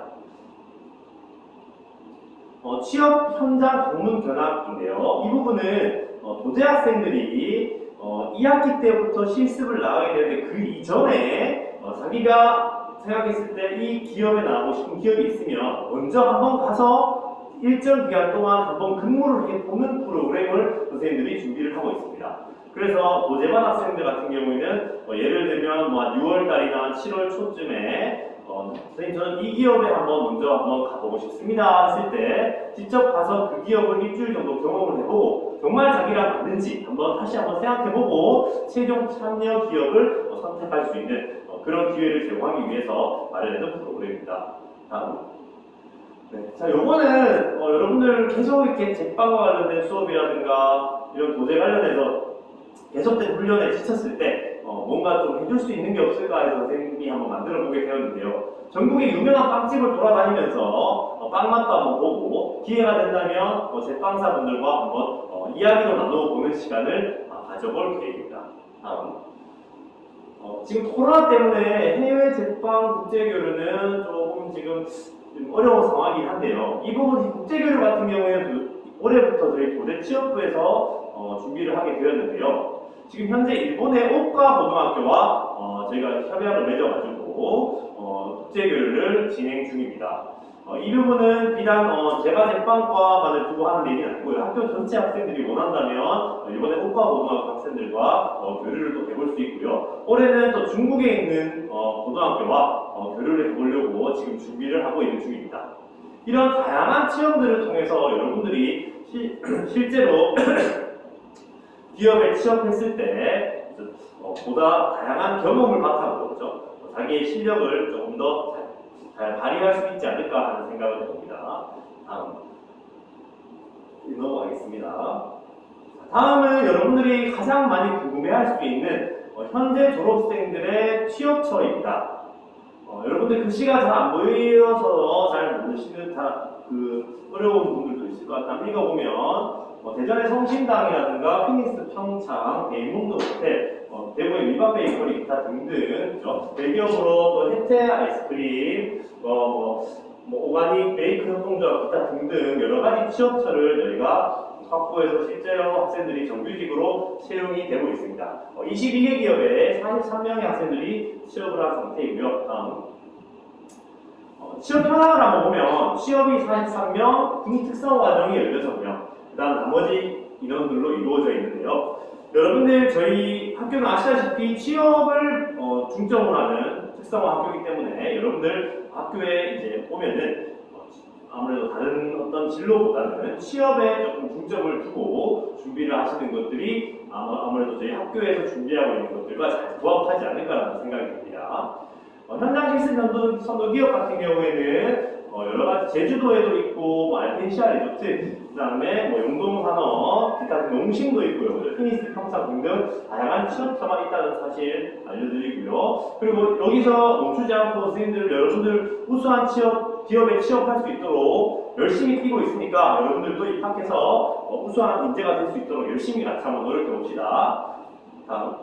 취업 현장 방문 견학인데요. 이 부분은 도제 학생들이 2학기 때부터 실습을 나가게 되는데 그 이전에 자기가 생각했을 때 이 기업에 나가고 싶은 기업이 있으면 먼저 한번 가서 일정 기간 동안 한번 근무를 해보는 프로그램을 선생님들이 준비를 하고 있습니다. 그래서 도제반 학생들 같은 경우에는 예를 들면 뭐 6월달이나 7월 초쯤에 선생님 저는 이 기업에 먼저 가보고 싶습니다 했을 때 직접 가서 그 기업을 일주일 정도 경험을 해보고 정말 자기랑 맞는지 다시 한번 생각해보고 최종 참여 기업을 선택할 수 있는 그런 기회를 제공하기 위해서 마련해둔 프로그램입니다. 다음. 네. 자, 요거는 여러분들 계속 이렇게 제빵과 관련된 수업이라든가 이런 도제 관련해서 계속된 훈련에 지쳤을 때 뭔가 좀 해줄 수 있는 게 없을까 해서 선생님이 한번 만들어 보게 되었는데요. 전국의 유명한 빵집을 돌아다니면서 빵 맛도 한번 보고 기회가 된다면 제빵사분들과 한번 이야기도 나눠보는 시간을 가져볼 계획입니다. 다음. 지금 코로나 때문에 해외 제빵 국제교류는 조금 지금 좀 어려운 상황이긴 한데요. 이 부분 국제교류 같은 경우에는 올해부터 저희 도제 취업부에서 준비를 하게 되었는데요. 지금 현재 일본의 오카 고등학교와 저희가 협약을 맺어가지고 국제교류를 진행 중입니다. 이 부분은 비단 제가 제빵과만을 두고 하는 얘기는 아니고요. 학교 전체 학생들이 원한다면 이번에 오카 고등학교 학생들과 교류를 또 해볼 수 있고요. 올해는 또 중국에 있는 고등학교와 교류를 해보려고 지금 준비를 하고 있는 중입니다. 이런 다양한 체험들을 통해서 여러분들이 실제로 기업에 취업했을 때 보다 다양한 경험을 바탕으로 그렇죠? 자기의 실력을 조금 더 잘 발휘할 수 있지 않을까 하는 생각을 해봅니다. 다음 넘어가겠습니다. 다음은 여러분들이 가장 많이 궁금해할 수 있는 현재 졸업생들의 취업처입니다. 여러분들 글씨가 잘 안 보여서 잘 모르시는 그 어려운 분들도 있을 것 같아요. 읽어보면 대전의 성심당이라든가 피닉스 평창, 대인문도 호텔, 대구의 위밥 베이커리 기타 등등 그렇죠? 대기업으로 또 혜태 아이스크림, 오가닉 베이크 협동조합 기타 등등 여러 가지 취업처를 저희가 확보해서 실제로 학생들이 정규직으로 채용이 되고 있습니다. 22개 기업에 43명의 학생들이 취업을 한 상태이고요. 다음. 취업 현황을 한번 보면 취업이 43명, 국립 특성 과정이 16명, 그 다음 나머지 인원들로 이루어져 있는데요. 여러분들 저희 학교는 아시다시피 취업을 중점으로 하는 특성화 학교이기 때문에 여러분들 학교에 이제 보면은 아무래도 다른 어떤 진로보다는 취업에 조금 중점을 두고 준비를 하시는 것들이 아무래도 저희 학교에서 준비하고 있는 것들과 잘 부합하지 않을까라는 생각이 듭니다. 현장 실습 선도 기업 같은 경우에는 여러 가지 제주도에도 있고 알펜시아 리조트, 그다음에 영동산업, 기타 농심도 있고요, 피니스 평창 등등 다양한 취업처가 있다는 사실 알려드리고요. 그리고 여기서 멈추지 않고 선생님들 여러분들 우수한 취업 기업에 취업할 수 있도록 열심히 뛰고 있으니까 여러분들도 입학해서 우수한 인재가 될 수 있도록 열심히 같이 한번 노력해 봅시다. 다음.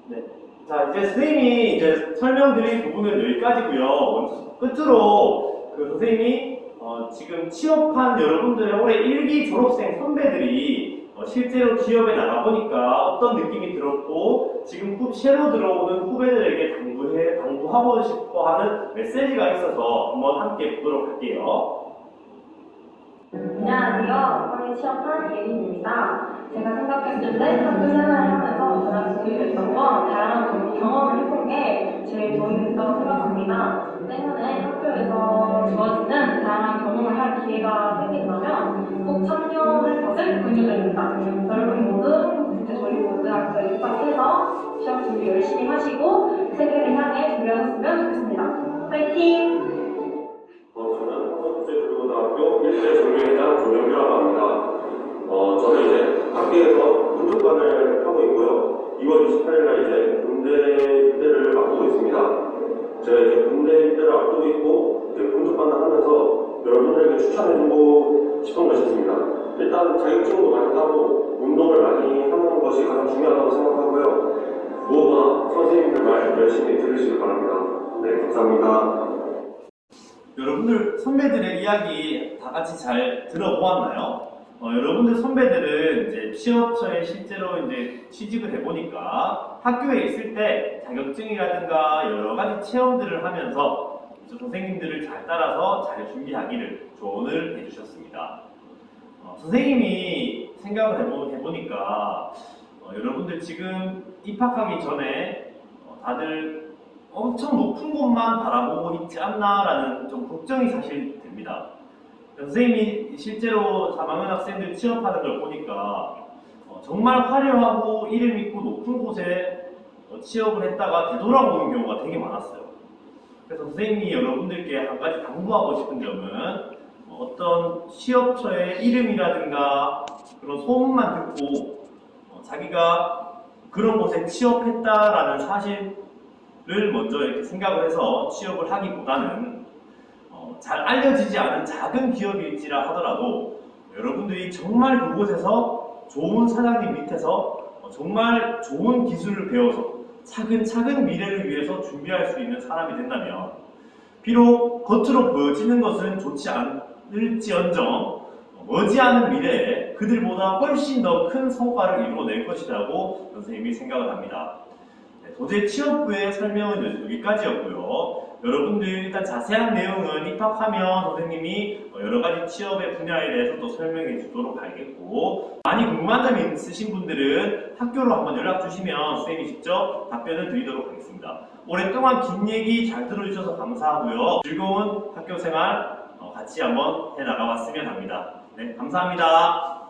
네. 자, 이제 선생님이 이제 설명드린 부분은 여기까지고요. 끝으로 그 선생님이 지금 취업한 여러분들의 올해 1기 졸업생 선배들이 실제로 기업에 나가보니까 어떤 느낌이 들었고 지금 새로 들어오는 후배들에게 당부하고 싶어 하는 메시지가 있어서 한번 함께 보도록 할게요.
안녕하세요. 이번에 취업한 예린입니다. 제가 생각했을 때 학교 생활을 하면서 가장 도움이 됐던 건 다양한 경험을 해본 게 제일 도움이 됐다고 생각합니다. 때문에 학교에서 주어지는 다양한 경험을 할 기회가 생긴다면 꼭 참여할 것을 권유드립니다. 여러분 모두 국제조리고등학교에 입학해서 시험 준비 열심히 하시고 세계를 향해 준비하셨으면 좋겠습니다. 파이팅!
저는 국제조리고등학교 1대 조리회장 조명규라고 합니다. 저는 이제 학교에서 군특반을 하고 있고요. 2월 28일날 이제 군대 입대를 앞두고 있습니다. 제가 이제 군대 입대를 앞두고 있고 이제 군특반을 하면서 여러분들에게 추천해주고 싶은 것이 있습니다. 일단 자격증도 많이 따고 운동을 많이 하는 것이 가장 중요하다고 생각하고요. 무엇보다 선생님들 말 열심히 들으시길 바랍니다. 네, 감사합니다.
여러분들 선배들의 이야기 다 같이 잘 들어보았나요? 여러분들 선배들은 이제 취업처에 실제로 이제 취직을 해보니까 학교에 있을 때 자격증이라든가 여러 가지 체험들을 하면서 선생님들을 잘 따라서 잘 준비하기를 조언을 해주셨습니다. 선생님이 생각을 해보니까 여러분들 지금 입학하기 전에 다들 엄청 높은 곳만 바라보고 있지 않나라는 좀 걱정이 사실 됩니다. 선생님이 실제로 3학년 학생들 취업하는 걸 보니까 정말 화려하고 이름 있고 높은 곳에 취업을 했다가 되돌아오는 경우가 되게 많았어요. 그래서 선생님이 여러분들께 한 가지 당부하고 싶은 점은 어떤 취업처의 이름이라든가 그런 소문만 듣고 자기가 그런 곳에 취업했다라는 사실을 먼저 이렇게 생각을 해서 취업을 하기보다는 잘 알려지지 않은 작은 기업일지라 하더라도 여러분들이 정말 그곳에서 좋은 사장님 밑에서 정말 좋은 기술을 배워서 차근차근 미래를 위해서 준비할 수 있는 사람이 된다면 비록 겉으로 보여지는 것은 좋지 않을지언정 머지않은 미래에 그들보다 훨씬 더 큰 성과를 이루어낼 것이라고 선생님이 생각을 합니다. 도제 취업부의 설명은 여기까지였고요. 여러분들 일단 자세한 내용은 입학하면 선생님이 여러 가지 취업의 분야에 대해서 또 설명해 주도록 하겠고 많이 궁금한 점이 있으신 분들은 학교로 한번 연락 주시면 선생님이 직접 답변을 드리도록 하겠습니다. 오랫동안 긴 얘기 잘 들어주셔서 감사하고요. 즐거운 학교 생활 같이 한번 해나가봤으면 합니다. 네, 감사합니다.